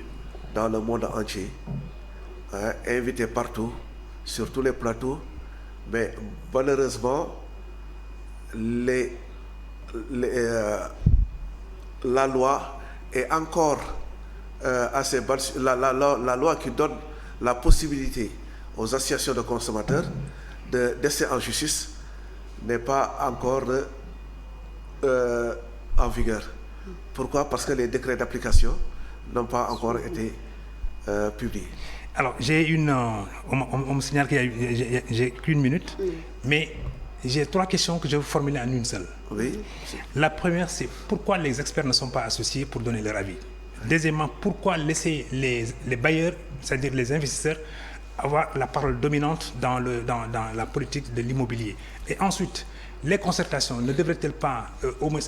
dans le monde entier, invitées partout, sur tous les plateaux. Mais malheureusement, la loi est encore assez basse. La loi qui donne la possibilité aux associations de consommateurs de rester en justice n'est pas encore en vigueur. Pourquoi? Parce que les décrets d'application n'ont pas encore été publiés. Alors, on me signale qu'il j'ai qu'une minute, mais j'ai 3 questions que je vais vous formuler en une seule. Oui. La première, c'est pourquoi les experts ne sont pas associés pour donner leur avis? Deuxièmement, pourquoi laisser les bailleurs, c'est-à-dire les investisseurs, avoir la parole dominante dans la politique de l'immobilier? Et ensuite, les concertations ne devraient-elles pas au moins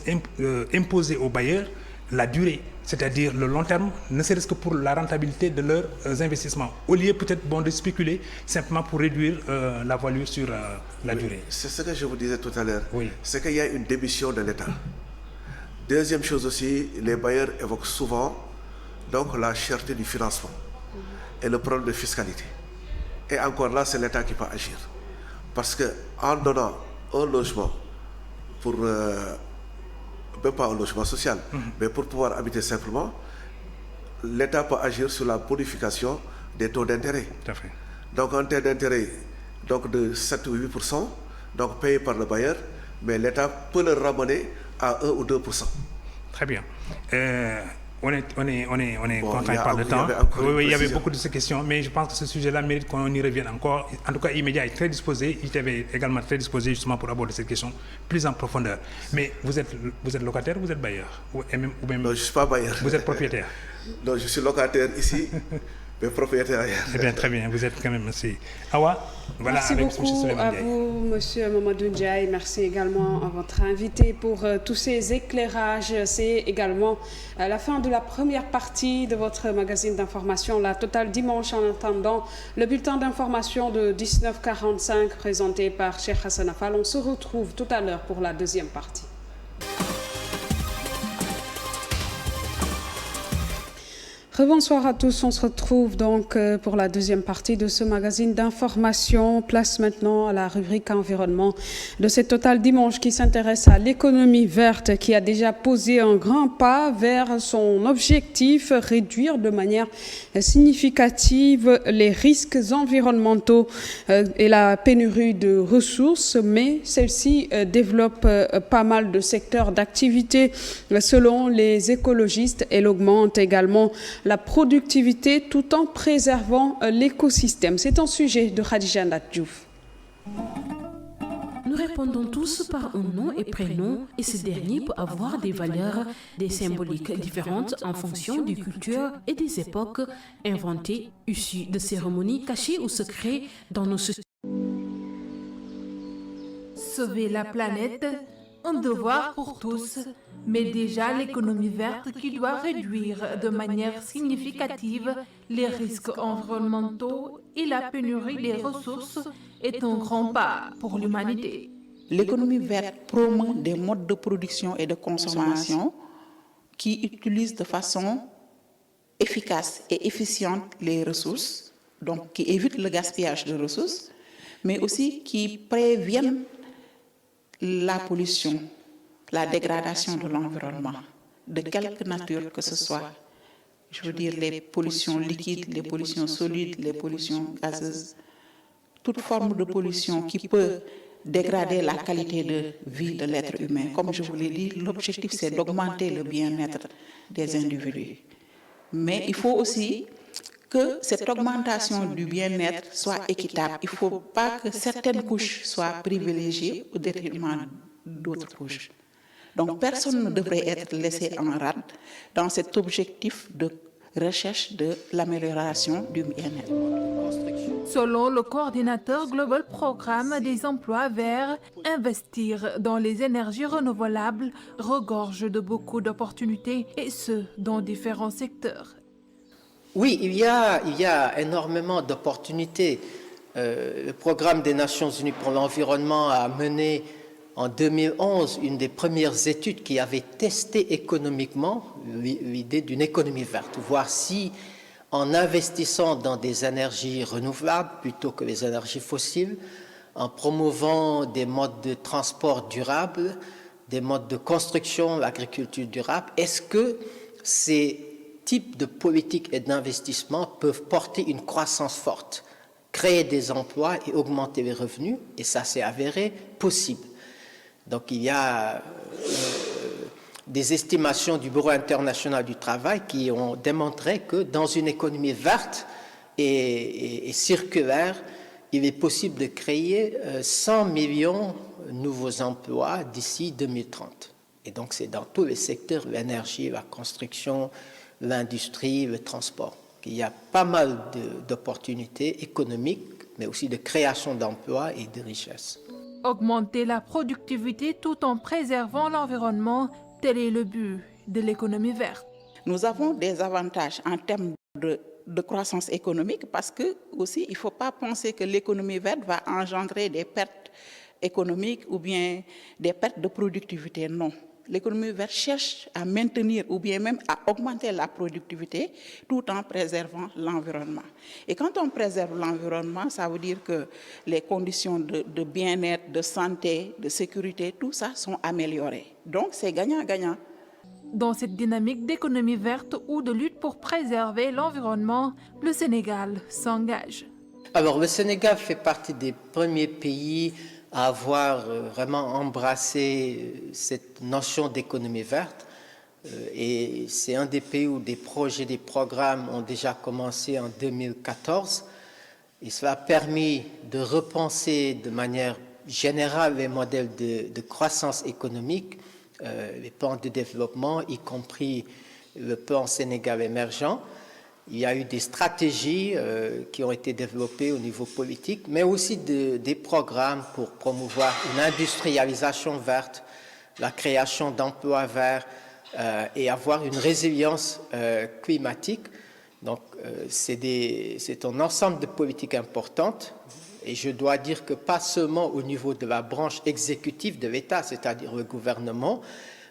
imposer aux bailleurs la durée, c'est-à-dire le long terme, ne serait-ce que pour la rentabilité de leurs investissements, au lieu peut-être de spéculer simplement pour réduire la voilure sur la durée. C'est ce que je vous disais tout à l'heure. Oui. C'est qu'il y a une démission de l'État. Deuxième chose aussi, les bailleurs évoquent souvent donc la cherté du financement et le problème de fiscalité. Et encore là, c'est l'État qui peut agir. Parce qu'en donnant un logement pour... même pas un logement social, mais pour pouvoir habiter simplement, l'État peut agir sur la bonification des taux d'intérêt. Tout à fait. Donc un taux d'intérêt de 7 ou 8%, donc payé par le bailleur, mais l'État peut le ramener à 1 ou 2%. Très bien. On est contraint par le temps. Oui, il y avait beaucoup de ces questions, mais je pense que ce sujet-là mérite qu'on y revienne encore. En tout cas, Immédiat est très disposé. Il était également très disposé justement pour aborder cette question plus en profondeur. Mais vous êtes locataire ou vous êtes bailleur ou même... Non, je ne suis pas bailleur. Vous êtes propriétaire? Non, je suis locataire ici, mais propriétaire ailleurs. Eh bien, très bien. Vous êtes quand même aussi... Awa, voilà. Merci beaucoup à vous, M. Mamadou Ndiaye. Merci également à votre invité pour tous ces éclairages. C'est également la fin de la première partie de votre magazine d'information, La Totale Dimanche, en attendant le bulletin d'information de 19h45 présenté par Cheikh Hassan Affal. On se retrouve tout à l'heure pour la deuxième partie. Bonsoir à tous, on se retrouve donc pour la deuxième partie de ce magazine d'information. Place maintenant à la rubrique environnement de cette Totale Dimanche qui s'intéresse à l'économie verte, qui a déjà posé un grand pas vers son objectif, réduire de manière significative les risques environnementaux et la pénurie de ressources, mais celle-ci développe pas mal de secteurs d'activité selon les écologistes. Elle augmente également la productivité tout en préservant l'écosystème. C'est un sujet de Khadija Ndadjouf. Nous répondons tous par un nom et prénom et ce dernier peut avoir des valeurs, des symboliques différentes en fonction des cultures et des époques inventées, issues de cérémonies cachées ou secrets dans nos sociétés. Sauver la planète, un devoir pour tous. Mais déjà l'économie verte qui doit réduire de manière significative les risques environnementaux et la pénurie des ressources est un grand pas pour l'humanité. L'économie verte promeut des modes de production et de consommation qui utilisent de façon efficace et efficiente les ressources, donc qui évitent le gaspillage de ressources, mais aussi qui préviennent la pollution, la dégradation de l'environnement, de quelque nature que ce soit. Je veux dire les pollutions liquides, les pollutions solides, les pollutions gazeuses, toute forme de pollution qui peut dégrader la qualité de vie de l'être humain. Comme je vous l'ai dit, l'objectif c'est d'augmenter le bien-être des individus. Mais il faut aussi que cette augmentation du bien-être soit équitable. Il ne faut pas que certaines couches soient privilégiées au détriment d'autres couches. Donc personne ne devrait être laissé en rade dans cet objectif de recherche de l'amélioration du bien-être. Selon le coordinateur Global Programme des emplois verts, investir dans les énergies renouvelables regorge de beaucoup d'opportunités et ce, dans différents secteurs. Oui, il y a énormément d'opportunités. Le programme des Nations Unies pour l'environnement a mené en 2011 une des premières études qui avait testé économiquement l'idée d'une économie verte, voir si en investissant dans des énergies renouvelables plutôt que les énergies fossiles, en promouvant des modes de transport durables, des modes de construction, l'agriculture durable, est-ce que ces types de politiques et d'investissements peuvent porter une croissance forte, créer des emplois et augmenter les revenus, et ça s'est avéré possible. Donc il y a des estimations du Bureau international du travail qui ont démontré que dans une économie verte et circulaire, il est possible de créer 100 millions de nouveaux emplois d'ici 2030. Et donc c'est dans tous les secteurs, l'énergie, la construction, l'industrie, le transport. Il y a pas mal d'opportunités économiques, mais aussi de création d'emplois et de richesses. Augmenter la productivité tout en préservant l'environnement, tel est le but de l'économie verte. Nous avons des avantages en termes de croissance économique parce que aussi il ne faut pas penser que l'économie verte va engendrer des pertes économiques ou bien des pertes de productivité. Non. L'économie verte cherche à maintenir ou bien même à augmenter la productivité tout en préservant l'environnement. Et quand on préserve l'environnement, ça veut dire que les conditions de bien-être, de santé, de sécurité, tout ça sont améliorées. Donc c'est gagnant-gagnant. Dans cette dynamique d'économie verte ou de lutte pour préserver l'environnement, le Sénégal s'engage. Alors le Sénégal fait partie des premiers pays à avoir vraiment embrassé cette notion d'économie verte. Et c'est un des pays où des projets, des programmes ont déjà commencé en 2014. Et cela a permis de repenser de manière générale les modèles de croissance économique, les plans de développement, y compris le plan Sénégal émergent. Il y a eu des stratégies qui ont été développées au niveau politique, mais aussi des programmes pour promouvoir une industrialisation verte, la création d'emplois verts et avoir une résilience climatique. Donc, c'est un ensemble de politiques importantes. Et je dois dire que pas seulement au niveau de la branche exécutive de l'État, c'est-à-dire le gouvernement,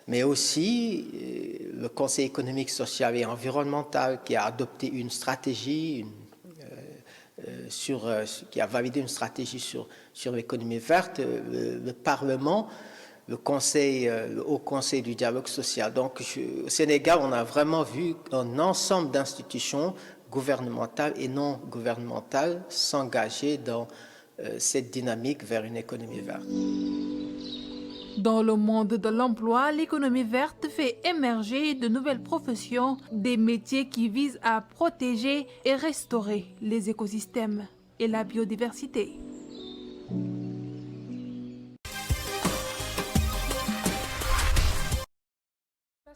mais aussi le Conseil économique, social et environnemental qui a adopté une stratégie, qui a validé une stratégie sur l'économie verte, le Parlement, le Haut Conseil du dialogue social. Donc au Sénégal, on a vraiment vu un ensemble d'institutions gouvernementales et non gouvernementales s'engager dans cette dynamique vers une économie verte. Dans le monde de l'emploi, l'économie verte fait émerger de nouvelles professions, des métiers qui visent à protéger et restaurer les écosystèmes et la biodiversité.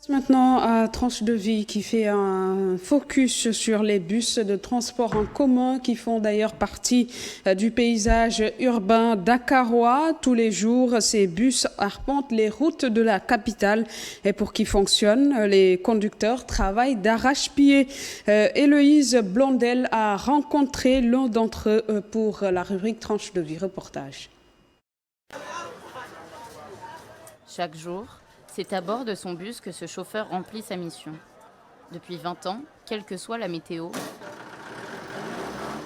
Maintenant à Tranche de vie qui fait un focus sur les bus de transport en commun qui font d'ailleurs partie du paysage urbain dakarois. Tous les jours, ces bus arpentent les routes de la capitale et pour qu'ils fonctionnent, les conducteurs travaillent d'arrache-pied. Héloïse Blondel a rencontré l'un d'entre eux pour la rubrique Tranche de vie reportage. Chaque jour, c'est à bord de son bus que ce chauffeur remplit sa mission. Depuis 20 ans, quelle que soit la météo,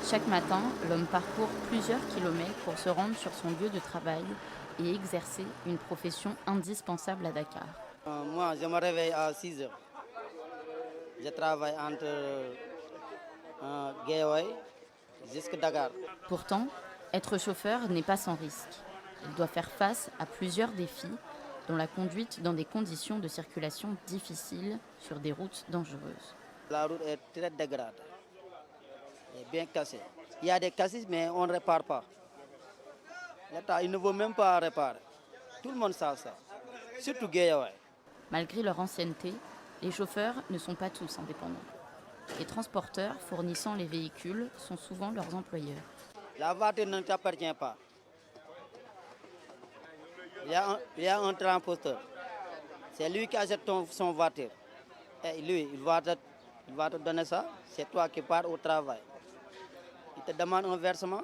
Chaque matin, l'homme parcourt plusieurs kilomètres pour se rendre sur son lieu de travail et exercer une profession indispensable à Dakar. Moi, je me réveille à 6 heures. Je travaille entre Guédiawaye jusqu'à Dakar. Pourtant, être chauffeur n'est pas sans risque. Il doit faire face à plusieurs défis, dont la conduite dans des conditions de circulation difficiles sur des routes dangereuses. La route est très dégradée, est bien cassée. Il y a des cassis, mais on ne répare pas. L'État, il ne veut même pas réparer. Tout le monde sait ça, surtout Guédiawaye. Malgré leur ancienneté, les chauffeurs ne sont pas tous indépendants. Les transporteurs fournissant les véhicules sont souvent leurs employeurs. La voiture ne t'appartient pas. Il y a un transporteur. C'est lui qui achète son voiture. Et lui, il va te donner ça. C'est toi qui pars au travail. Il te demande un versement.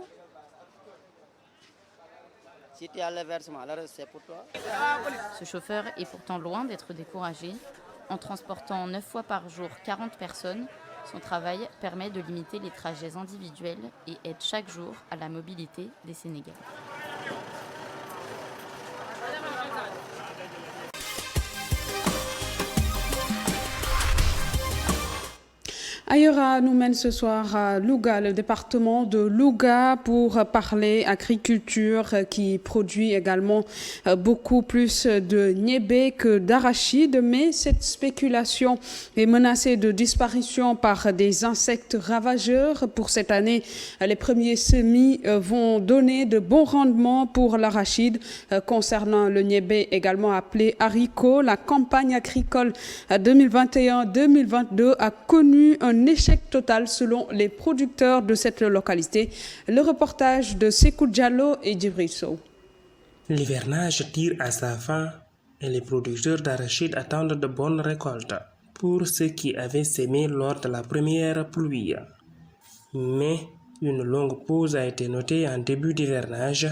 Si tu as le versement, le reste c'est pour toi. Ce chauffeur est pourtant loin d'être découragé. En transportant 9 fois par jour 40 personnes, son travail permet de limiter les trajets individuels et aide chaque jour à la mobilité des Sénégalais. Aïra nous mène ce soir à Louga, le département de Louga, pour parler agriculture qui produit également beaucoup plus de niébé que d'arachide. Mais cette spéculation est menacée de disparition par des insectes ravageurs. Pour cette année, les premiers semis vont donner de bons rendements pour l'arachide. Concernant le niébé, également appelé haricot, la campagne agricole 2021-2022 a connu un échec total selon les producteurs de cette localité. Le reportage de Sekou Diallo et Djibril Sow. L'hivernage tire à sa fin et les producteurs d'arachide attendent de bonnes récoltes pour ceux qui avaient sémé lors de la première pluie. Mais une longue pause a été notée en début d'hivernage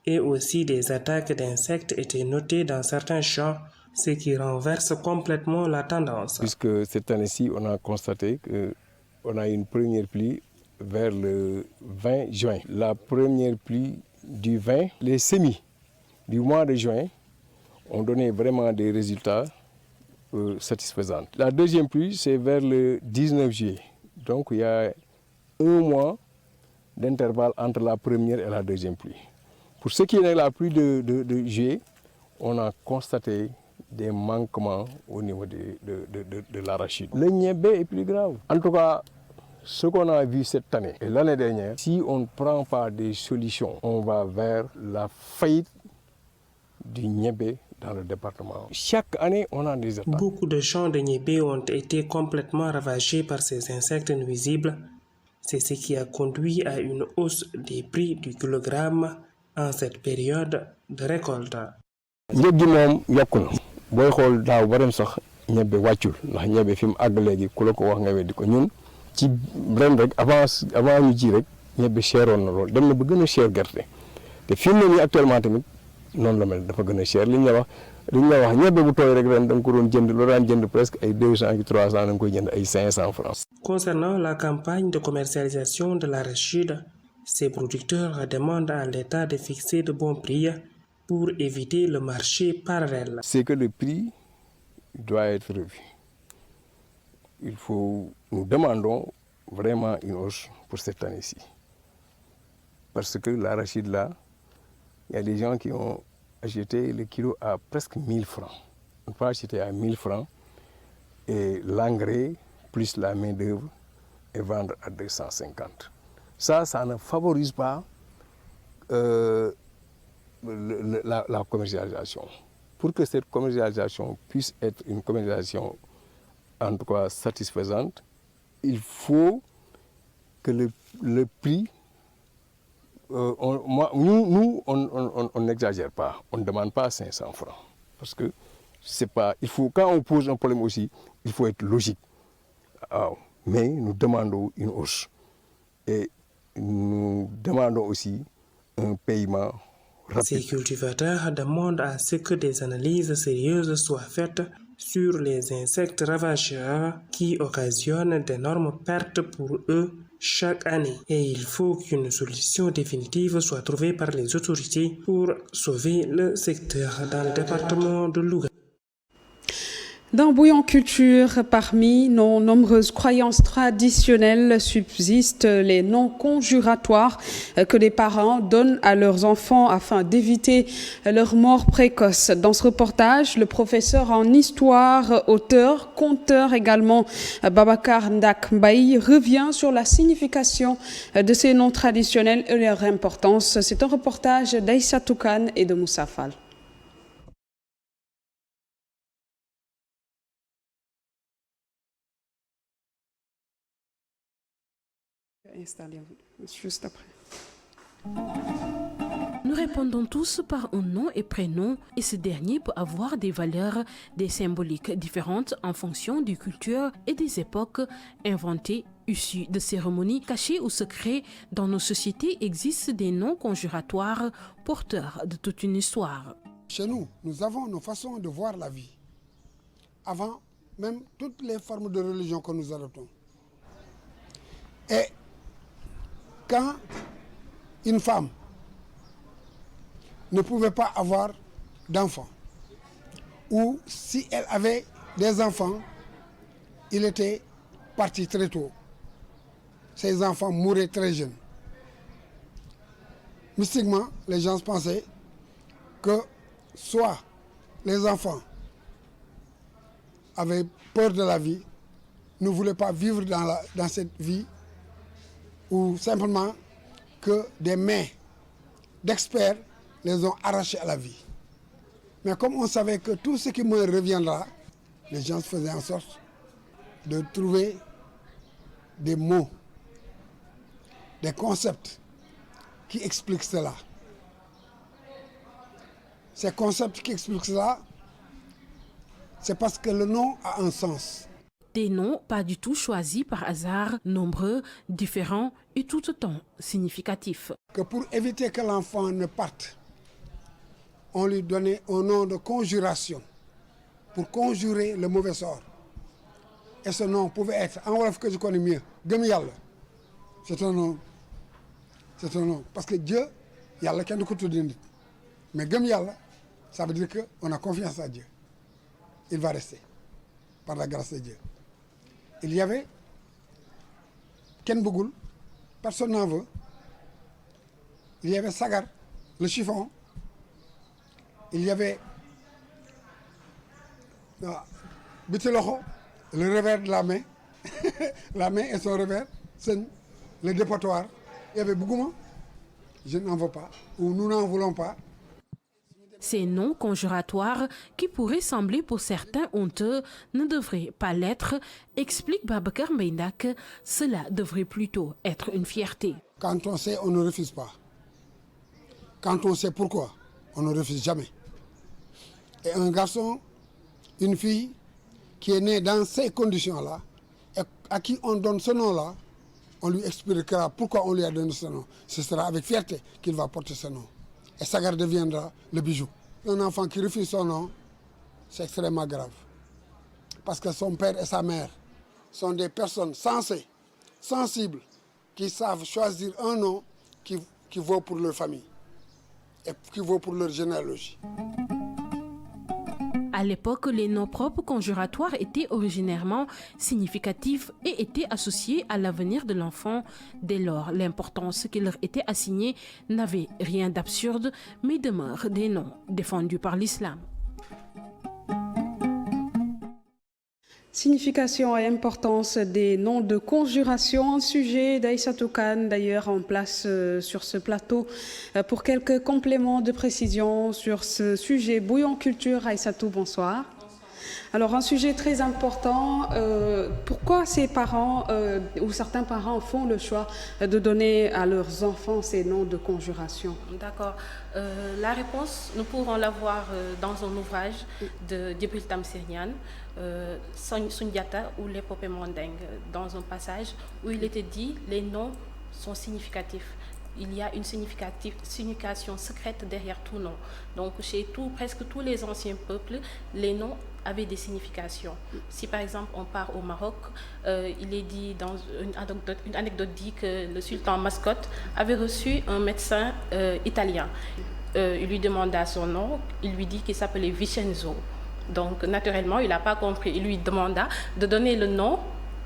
et aussi des attaques d'insectes étaient notées dans certains champs, ce qui renverse complètement la tendance. Puisque cette année-ci, on a constaté qu'on a une première pluie vers le 20 juin. La première pluie du 20, les semis du mois de juin ont donné vraiment des résultats satisfaisants. La deuxième pluie, c'est vers le 19 juillet. Donc il y a un mois d'intervalle entre la première et la deuxième pluie. Pour ce qui est de la pluie de juillet, on a constaté des manquements au niveau de l'arachide. Le niébé est plus grave. En tout cas, ce qu'on a vu cette année et l'année dernière, si on ne prend pas des solutions, on va vers la faillite du niébé dans le département. Chaque année, on a des attaques. Beaucoup de champs de niébé ont été complètement ravagés par ces insectes nuisibles. C'est ce qui a conduit à une hausse des prix du kilogramme en cette période de récolte. njëg gi moom yokku na booy xool daaw ba ren sax ñebe wàccul ndax ñebe fi mu àgg léegi ku la ko wax nga weddi ko ñun ci ren rek avant ñu ji rek ñebe cheroon na lool dem na ba gën a cher gerte te fi mu ne nii actuellement tamit noonu la mel dafa gën a cher li ñu la wax ñebe bu tooy rek ren da nga ko doon jënd loo daan jënd presque ay 200 ak 300 da nga koy jënd ay 500 francs. Concernant la campagne de commercialisation de l'arachide, ces producteurs demandent à l'État de fixer de bons prix pour éviter le marché parallèle. C'est que le prix doit être revu. Nous demandons vraiment une hausse pour cette année-ci. Parce que l'arachide là, il y a des gens qui ont acheté le kilo à presque 1000 francs. On peut acheter à 1000 francs et l'engrais plus la main-d'œuvre et vendre à 250. Ça ne favorise pas la commercialisation. Pour que cette commercialisation puisse être une commercialisation en tout cas satisfaisante, il faut que le prix, nous on n'exagère pas, on ne demande pas 500 francs. Parce que c'est pas, quand on pose un problème aussi, il faut être logique. Mais nous demandons une hausse. Et nous demandons aussi un paiement rapide. Ces cultivateurs demandent à ce que des analyses sérieuses soient faites sur les insectes ravageurs qui occasionnent d'énormes pertes pour eux chaque année. Et il faut qu'une solution définitive soit trouvée par les autorités pour sauver le secteur dans le département de Louga. Dans Bouillon Culture, parmi nos nombreuses croyances traditionnelles subsistent les noms conjuratoires que les parents donnent à leurs enfants afin d'éviter leur mort précoce. Dans ce reportage, le professeur en histoire, auteur, conteur également, Babacar Ndak Mbaye, revient sur la signification de ces noms traditionnels et leur importance. C'est un reportage d'Aïssa Toukan et de Moussa Fall. Installez-vous juste après. Nous répondons tous par un nom et prénom et ce dernier peut avoir des valeurs, des symboliques différentes en fonction des cultures et des époques inventées, issues de cérémonies cachées ou secrets. Dans nos sociétés existent des noms conjuratoires porteurs de toute une histoire. Chez nous, nous avons nos façons de voir la vie. Avant même toutes les formes de religion que nous adoptons. Et quand une femme ne pouvait pas avoir d'enfants, ou si elle avait des enfants, il était parti très tôt. Ces enfants mouraient très jeunes. Mystiquement, les gens pensaient que soit les enfants avaient peur de la vie, ne voulaient pas vivre dans cette vie, ou simplement que des mains d'experts les ont arrachés à la vie. Mais comme on savait que tout ce qui me reviendra, les gens faisaient en sorte de trouver des mots, des concepts qui expliquent cela. Ces concepts qui expliquent cela, c'est parce que le nom a un sens. Des noms pas du tout choisis par hasard, nombreux, différents et tout autant significatifs. Que pour éviter que l'enfant ne parte, on lui donnait un nom de conjuration pour conjurer le mauvais sort. Et ce nom pouvait être, en wolof que je connais mieux, Gëm Yàlla. C'est un nom. C'est un nom. Parce que Dieu, Yàlla kenn du ko tudde nit. Mais Gëm Yàlla, ça veut dire qu'on a confiance à Dieu. Il va rester, par la grâce de Dieu. Il y avait Ken Bougoul, personne n'en veut. Il y avait Sagar, le chiffon. Il y avait Bitilocho, le revers de la main. La main et son revers, le dépotoir. Il y avait Bougouma, je n'en veux pas, ou nous n'en voulons pas. Ces noms conjuratoires, qui pourraient sembler pour certains honteux, ne devraient pas l'être, explique Babacar Mbaye Ndak. Cela devrait plutôt être une fierté. Quand on sait, on ne refuse pas. Quand on sait pourquoi, on ne refuse jamais. Et un garçon, une fille qui est née dans ces conditions-là, et à qui on donne ce nom-là, on lui expliquera pourquoi on lui a donné ce nom. Ce sera avec fierté qu'il va porter ce nom. Et Sagar deviendra le bijou. Un enfant qui refuse son nom, c'est extrêmement grave. Parce que son père et sa mère sont des personnes sensées, sensibles, qui savent choisir un nom qui vaut pour leur famille et qui vaut pour leur généalogie. À l'époque, les noms propres conjuratoires étaient originairement significatifs et étaient associés à l'avenir de l'enfant. Dès lors, l'importance qui leur était assignée n'avait rien d'absurde, mais demeure des noms défendus par l'islam. Signification et importance des noms de conjuration, un sujet d'Aïssa Toukan, d'ailleurs en place sur ce plateau. Pour quelques compléments de précision sur ce sujet, Bouillon Culture, Aïssa Tou, bonsoir. Alors un sujet très important, pourquoi ces parents ou certains parents font le choix de donner à leurs enfants ces noms de conjuration? D'accord. La réponse, nous pourrons la voir dans un ouvrage de Djibril Tamsirian, Sundiata ou l'épopée mandingue, dans un passage où il était dit les noms sont significatifs. Il y a une signification secrète derrière tout nom. Donc chez presque tous les anciens peuples, les noms avaient des significations. Si par exemple on part au Maroc, il est dit dans une anecdote dit que le sultan Mascotte avait reçu un médecin italien. Il lui demanda son nom, il lui dit qu'il s'appelait Vincenzo. Donc naturellement, il n'a pas compris. Il lui demanda de donner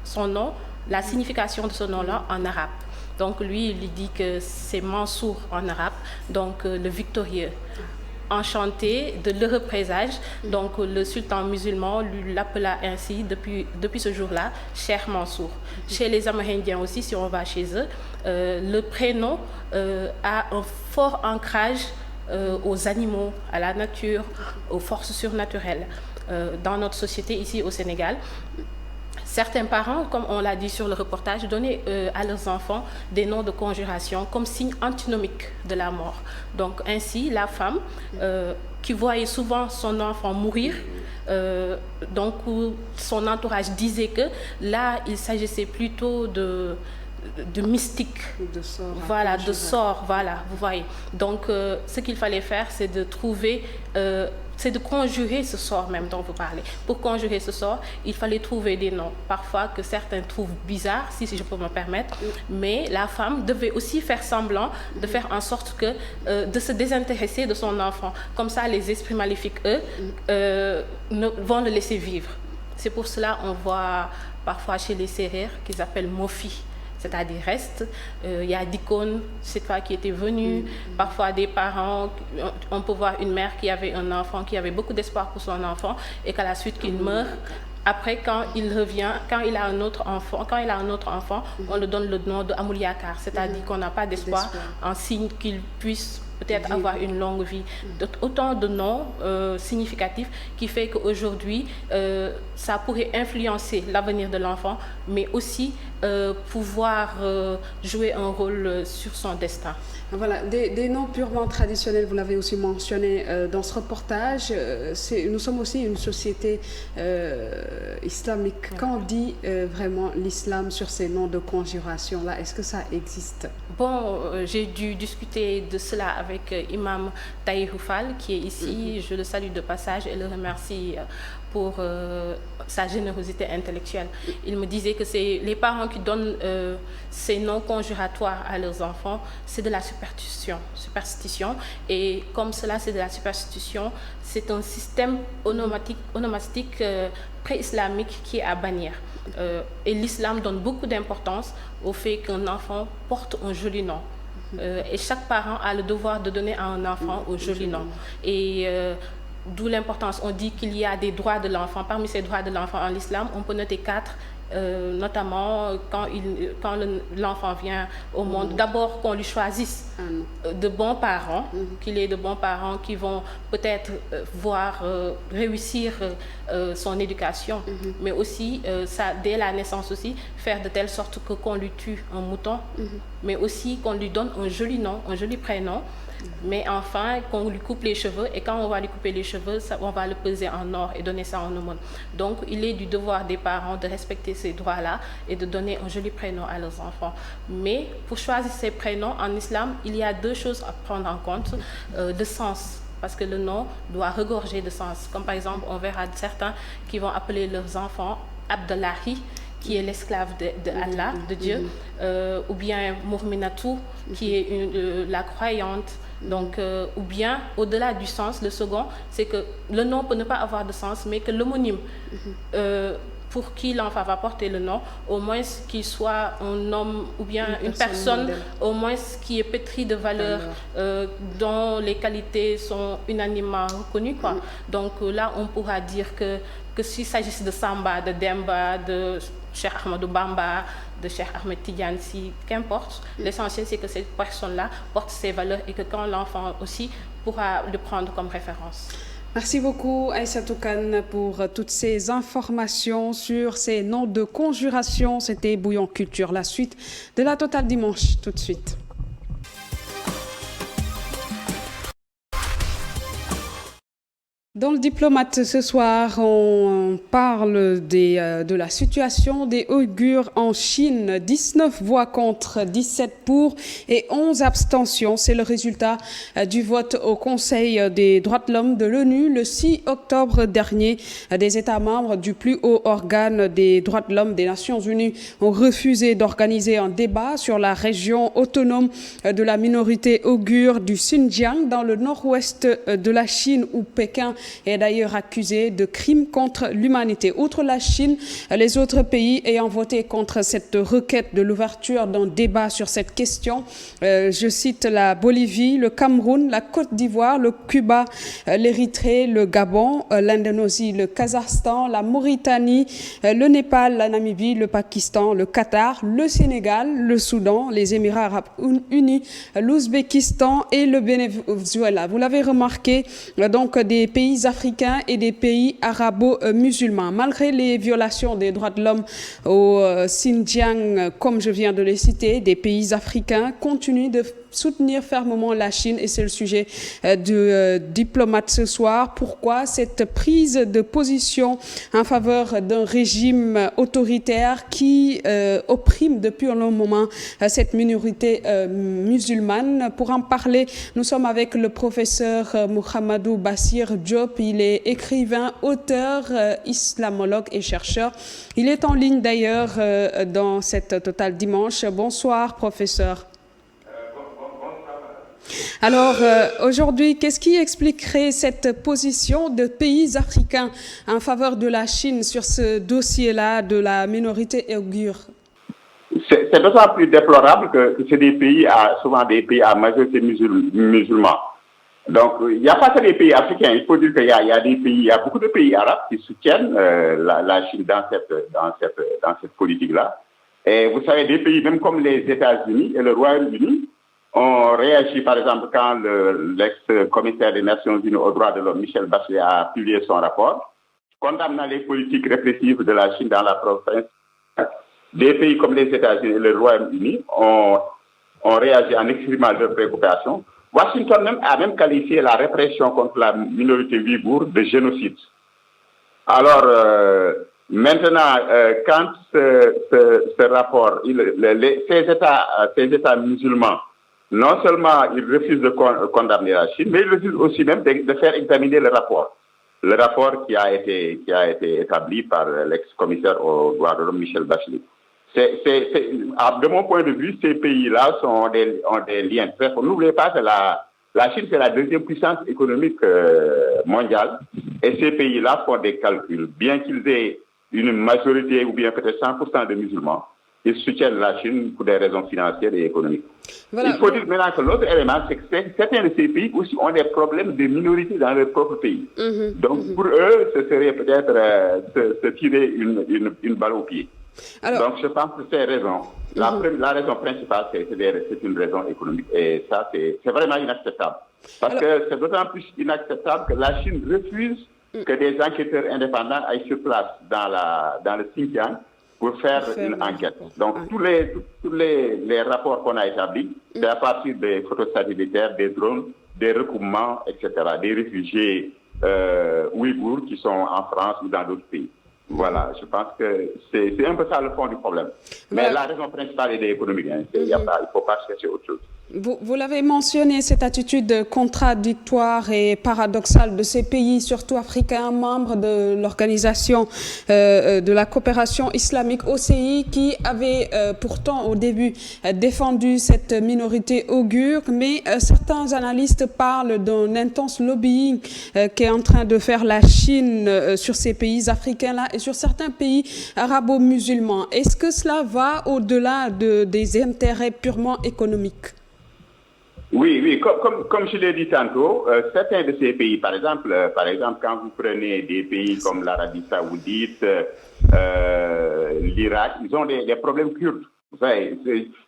son nom, la signification de ce nom-là en arabe. Donc lui, il lui dit que c'est Mansour en arabe, donc le victorieux. Enchanté de l'heureux présage, donc le sultan musulman l'appela ainsi depuis ce jour-là, Cher Mansour. Chez les Amérindiens aussi, si on va chez eux, le prénom a un fort ancrage aux animaux, à la nature, aux forces surnaturelles. Dans notre société ici au Sénégal, certains parents, comme on l'a dit sur le reportage, donnaient à leurs enfants des noms de conjuration comme signe antinomique de la mort. Donc ainsi, la femme qui voyait souvent son enfant mourir, donc son entourage disait que là, il s'agissait plutôt de mystique, de sort, voilà, vous voyez. Donc, ce qu'il fallait faire, c'est de trouver, c'est de conjurer ce sort même dont vous parlez. Pour conjurer ce sort, il fallait trouver des noms, parfois que certains trouvent bizarres, si je peux me permettre, mais la femme devait aussi faire semblant de faire en sorte que, de se désintéresser de son enfant. Comme ça, les esprits maléfiques, eux, vont le laisser vivre. C'est pour cela qu'on voit parfois chez les Sérères qu'ils appellent Mofi, c'est-à-dire reste. Il y a Dikon, cette fois qui était venue, parfois des parents, on peut voir une mère qui avait un enfant, qui avait beaucoup d'espoir pour son enfant, et qu'à la suite qu'il meurt, après quand il revient, quand il a un autre enfant, on lui donne le nom de Amouliakar, c'est-à-dire qu'on n'a pas d'espoir en signe qu'il puisse peut-être avoir une longue vie. Autant de noms significatifs qui fait qu'aujourd'hui, ça pourrait influencer l'avenir de l'enfant, mais aussi pouvoir jouer un rôle sur son destin. Voilà, des noms purement traditionnels, vous l'avez aussi mentionné dans ce reportage. Nous sommes aussi une société islamique. Quand on dit vraiment l'islam sur ces noms de conjuration-là, est-ce que ça existe? Bon, j'ai dû discuter de cela avec Imam Tahirou Fall, qui est ici. Je le salue de passage et le remercie pour sa générosité intellectuelle. Il me disait que c'est les parents qui donnent ces noms conjuratoires à leurs enfants, c'est de la superstition. Et comme cela, c'est de la superstition, c'est un système onomastique pré-islamique qui est à bannir. Et l'islam donne beaucoup d'importance au fait qu'un enfant porte un joli nom. Et chaque parent a le devoir de donner à un enfant un joli nom. Et d'où l'importance, on dit qu'il y a des droits de l'enfant. Parmi ces droits de l'enfant en l'islam, on peut noter 4, notamment quand l'enfant vient au monde. D'abord qu'on lui choisisse de bons parents, qu'il ait de bons parents qui vont peut-être voir réussir son éducation, mais aussi, ça, dès la naissance aussi, faire de telle sorte que qu'on lui tue un mouton, mais aussi qu'on lui donne un joli nom, un joli prénom, mais enfin qu'on lui coupe les cheveux, et quand on va lui couper les cheveux, on va le peser en or et donner ça en aumône. Donc il est du devoir des parents de respecter ces droits-là et de donner un joli prénom à leurs enfants. Mais pour choisir ces prénoms en islam, il y a 2 choses à prendre en compte. Le sens, parce que le nom doit regorger de sens. Comme par exemple, on verra certains qui vont appeler leurs enfants Abdallahi, qui est l'esclave de Allah, de Dieu, ou bien Mourminatou, qui est la croyante. Donc, ou bien, au-delà du sens, le second, c'est que le nom peut ne pas avoir de sens, mais que l'homonyme, pour qui l'enfant va porter le nom, au moins qu'il soit un homme ou bien une personne, au moins qui est pétrie de valeurs, dont les qualités sont unanimement reconnues, quoi. Donc là, on pourra dire que s'il s'agisse de Samba, de Demba, de Cheikh Ahmadou Bamba, de Cheikh Ahmed Tidiane, qu'importe, l'essentiel c'est que cette personne-là porte ses valeurs et que quand l'enfant aussi pourra le prendre comme référence. Merci beaucoup Aïssatou Kane pour toutes ces informations sur ces noms de conjuration. C'était Bouillon Culture, la suite de la Totale Dimanche, tout de suite. Dans le diplomate ce soir, on parle de la situation des Ouïghours en Chine. 19 voix contre, 17 pour et 11 abstentions. C'est le résultat du vote au Conseil des droits de l'homme de l'ONU le 6 octobre dernier. Des États membres du plus haut organe des droits de l'homme des Nations Unies ont refusé d'organiser un débat sur la région autonome de la minorité ouïghour du Xinjiang dans le nord-ouest de la Chine où Pékin est d'ailleurs accusé de crimes contre l'humanité. Outre la Chine, les autres pays ayant voté contre cette requête de l'ouverture d'un débat sur cette question, je cite la Bolivie, le Cameroun, la Côte d'Ivoire, le Cuba, l'Érythrée, le Gabon, l'Indonésie, le Kazakhstan, la Mauritanie, le Népal, la Namibie, le Pakistan, le Qatar, le Sénégal, le Soudan, les Émirats arabes unis, l'Ouzbékistan et le Venezuela. Vous l'avez remarqué, donc des pays africains et des pays arabo-musulmans. Malgré les violations des droits de l'homme au Xinjiang, comme je viens de les citer, des pays africains continuent de soutenir fermement la Chine et c'est le sujet du diplomate ce soir. Pourquoi cette prise de position en faveur d'un régime autoritaire qui opprime depuis un long moment cette minorité musulmane? Pour en parler, nous sommes avec le professeur Mouhamadou Bassir Diop. Il est écrivain, auteur, islamologue et chercheur. Il est en ligne d'ailleurs dans cette Total Dimanche. Bonsoir, professeur. Alors, aujourd'hui, qu'est-ce qui expliquerait cette position de pays africains en faveur de la Chine sur ce dossier-là de la minorité ouïghour? C'est d'autant plus déplorable que c'est des pays, souvent des pays à majorité musulmane. Donc, il n'y a pas que des pays africains. Il faut dire qu'il y a beaucoup de pays arabes qui soutiennent la Chine dans cette politique-là. Et vous savez, des pays même comme les États-Unis et le Royaume-Uni ont réagi, par exemple, quand l'ex-commissaire des Nations Unies aux droits de l'homme, Michel Bachelet, a publié son rapport, condamnant les politiques répressives de la Chine dans la province. Des pays comme les États-Unis et le Royaume-Uni ont réagi en exprimant leurs préoccupations. Washington a même qualifié la répression contre la minorité ouïghour de génocide. Alors, maintenant, quand ce rapport, ces États musulmans, non seulement ils refusent de condamner la Chine, mais ils refusent aussi même de faire examiner le rapport. Le rapport qui a été établi par l'ex-commissaire aux droits de l'homme, Michel Bachelet. De mon point de vue, ces pays-là ont des liens très forts. N'oubliez pas que la Chine, c'est la deuxième puissance économique mondiale. Et ces pays-là font des calculs. Bien qu'ils aient une majorité ou bien peut-être 100% de musulmans, ils soutiennent la Chine pour des raisons financières et économiques. Voilà. Il faut dire maintenant que l'autre élément, c'est que certains de ces pays aussi ont des problèmes de minorité dans leur propre pays. Donc pour eux, ce serait peut-être se tirer une balle au pied. Alors, donc je pense que c'est raison. La raison principale, c'est une raison économique. Et ça, c'est vraiment inacceptable. Parce que c'est d'autant plus inacceptable que la Chine refuse que des enquêteurs indépendants aillent sur place dans le Xinjiang pour faire une enquête. Donc, tous les rapports qu'on a établis, c'est à partir des photos satellitaires, des drones, des recoupements, etc., des réfugiés ouïghours qui sont en France ou dans d'autres pays. Voilà, je pense que c'est un peu ça le fond du problème. Mais la raison principale est économique. Il ne faut pas chercher autre chose. Vous l'avez mentionné, cette attitude contradictoire et paradoxale de ces pays, surtout africains, membres de l'organisation de la coopération islamique OCI, qui avait pourtant au début défendu cette minorité ouïghour, mais certains analystes parlent d'un intense lobbying qui est en train de faire la Chine sur ces pays africains-là et sur certains pays arabo-musulmans. Est-ce que cela va au-delà des intérêts purement économiques? Oui, comme je l'ai dit tantôt, certains de ces pays, par exemple, quand vous prenez des pays comme l'Arabie Saoudite, l'Irak, ils ont des problèmes kurdes. Vous savez,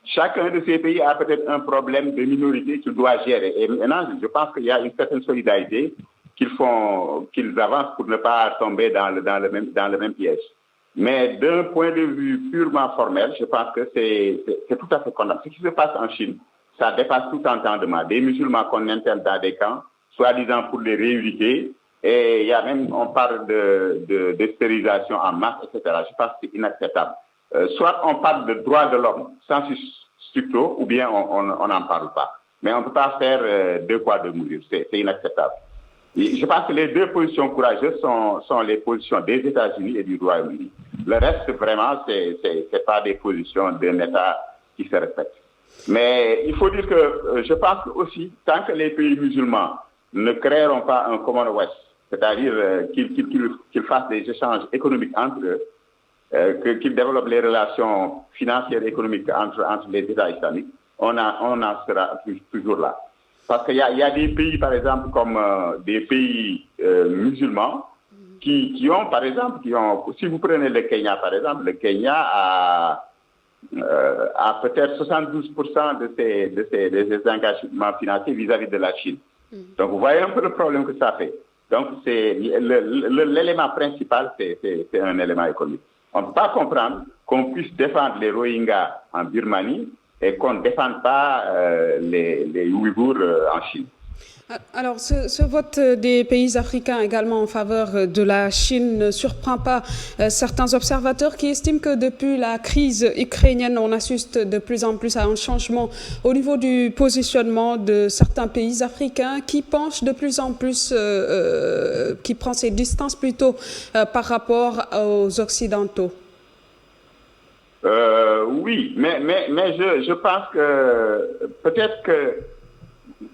chacun de ces pays a peut-être un problème de minorité qu'il doit gérer. Et maintenant, je pense qu'il y a une certaine solidarité qu'ils avancent pour ne pas tomber dans le même piège. Mais d'un point de vue purement formel, je pense que c'est tout à fait condamnable. Ce qui se passe en Chine, ça dépasse tout entendement. Des musulmans qu'on interne dans des camps, soi-disant pour les rééduquer, Et il y a même, on parle de stérilisation en masse, etc. Je pense que c'est inacceptable. Soit on parle de droits de l'homme, sensu stricto, ou bien on n'en parle pas. Mais on ne peut pas faire deux poids, deux mesures. C'est inacceptable. Et je pense que les deux positions courageuses sont les positions des États-Unis et du Royaume-Uni. Le reste, vraiment, c'est pas des positions d'un État qui se respectent. Mais il faut dire que je pense aussi, tant que les pays musulmans ne créeront pas un Commonwealth, c'est-à-dire qu'ils fassent des échanges économiques entre eux, qu'ils développent les relations financières et économiques entre les États islamiques, on en sera toujours là. Parce qu'il y a des pays, par exemple, comme des pays musulmans, qui ont, par exemple, si vous prenez le Kenya, par exemple, le Kenya a peut-être 72% de ses engagements financiers vis-à-vis de la Chine. Donc, vous voyez un peu le problème que ça fait. Donc, l'élément principal, c'est un élément économique. On ne peut pas comprendre qu'on puisse défendre les Rohingyas en Birmanie et qu'on ne défende pas les Ouïghours en Chine. Alors, ce vote des pays africains également en faveur de la Chine ne surprend pas certains observateurs qui estiment que depuis la crise ukrainienne, on assiste de plus en plus à un changement au niveau du positionnement de certains pays africains qui penchent de plus en plus, qui prend ses distances plutôt par rapport aux Occidentaux. Oui, mais je pense que peut-être que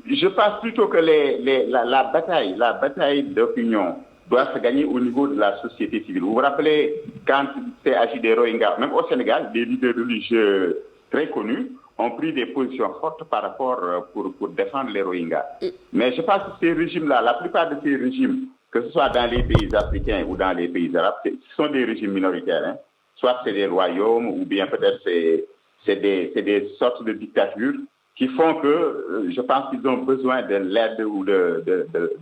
je pense plutôt que la bataille d'opinion doit se gagner au niveau de la société civile. Vous vous rappelez, quand c'est agi des Rohingyas, même au Sénégal, des leaders religieux très connus ont pris des positions fortes par rapport pour défendre les Rohingyas. Mais je pense que ces régimes-là, la plupart de ces régimes, que ce soit dans les pays africains ou dans les pays arabes, ce sont des régimes minoritaires. Hein. Soit c'est des royaumes ou bien peut-être c'est des sortes de dictatures qui font que je pense qu'ils ont besoin de l'aide ou de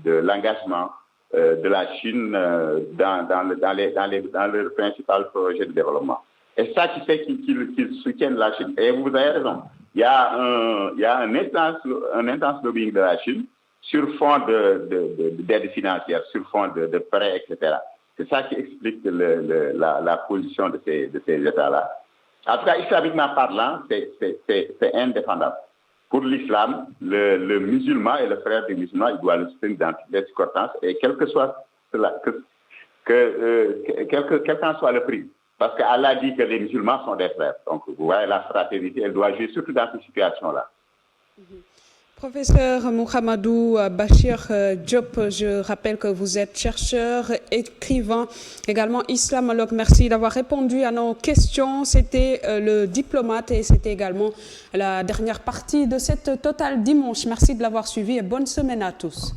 l'engagement de la Chine dans leur principal projet de développement. Et ça qui fait qu'ils soutiennent la Chine. Et vous avez raison, il y a un intense lobbying de la Chine sur fond d'aide financière, sur fond de prêts, etc. C'est ça qui explique la position de ces États-là. En tout cas, islamiquement parlant, c'est indéfendable. Pour l'islam, le musulman et le frère du musulman, il doit le soutenir dans toutes les circonstances, et quel que soit cela, quel qu'en soit le prix. Parce qu'Allah dit que les musulmans sont des frères. Donc, vous voyez, la fraternité, elle doit jouer surtout dans ces situations-là. Professeur Mouhamadou Bachir Diop, je rappelle que vous êtes chercheur, écrivain, également islamologue. Merci d'avoir répondu à nos questions. C'était le diplomate et c'était également la dernière partie de cette Totale Dimanche. Merci de l'avoir suivi et bonne semaine à tous.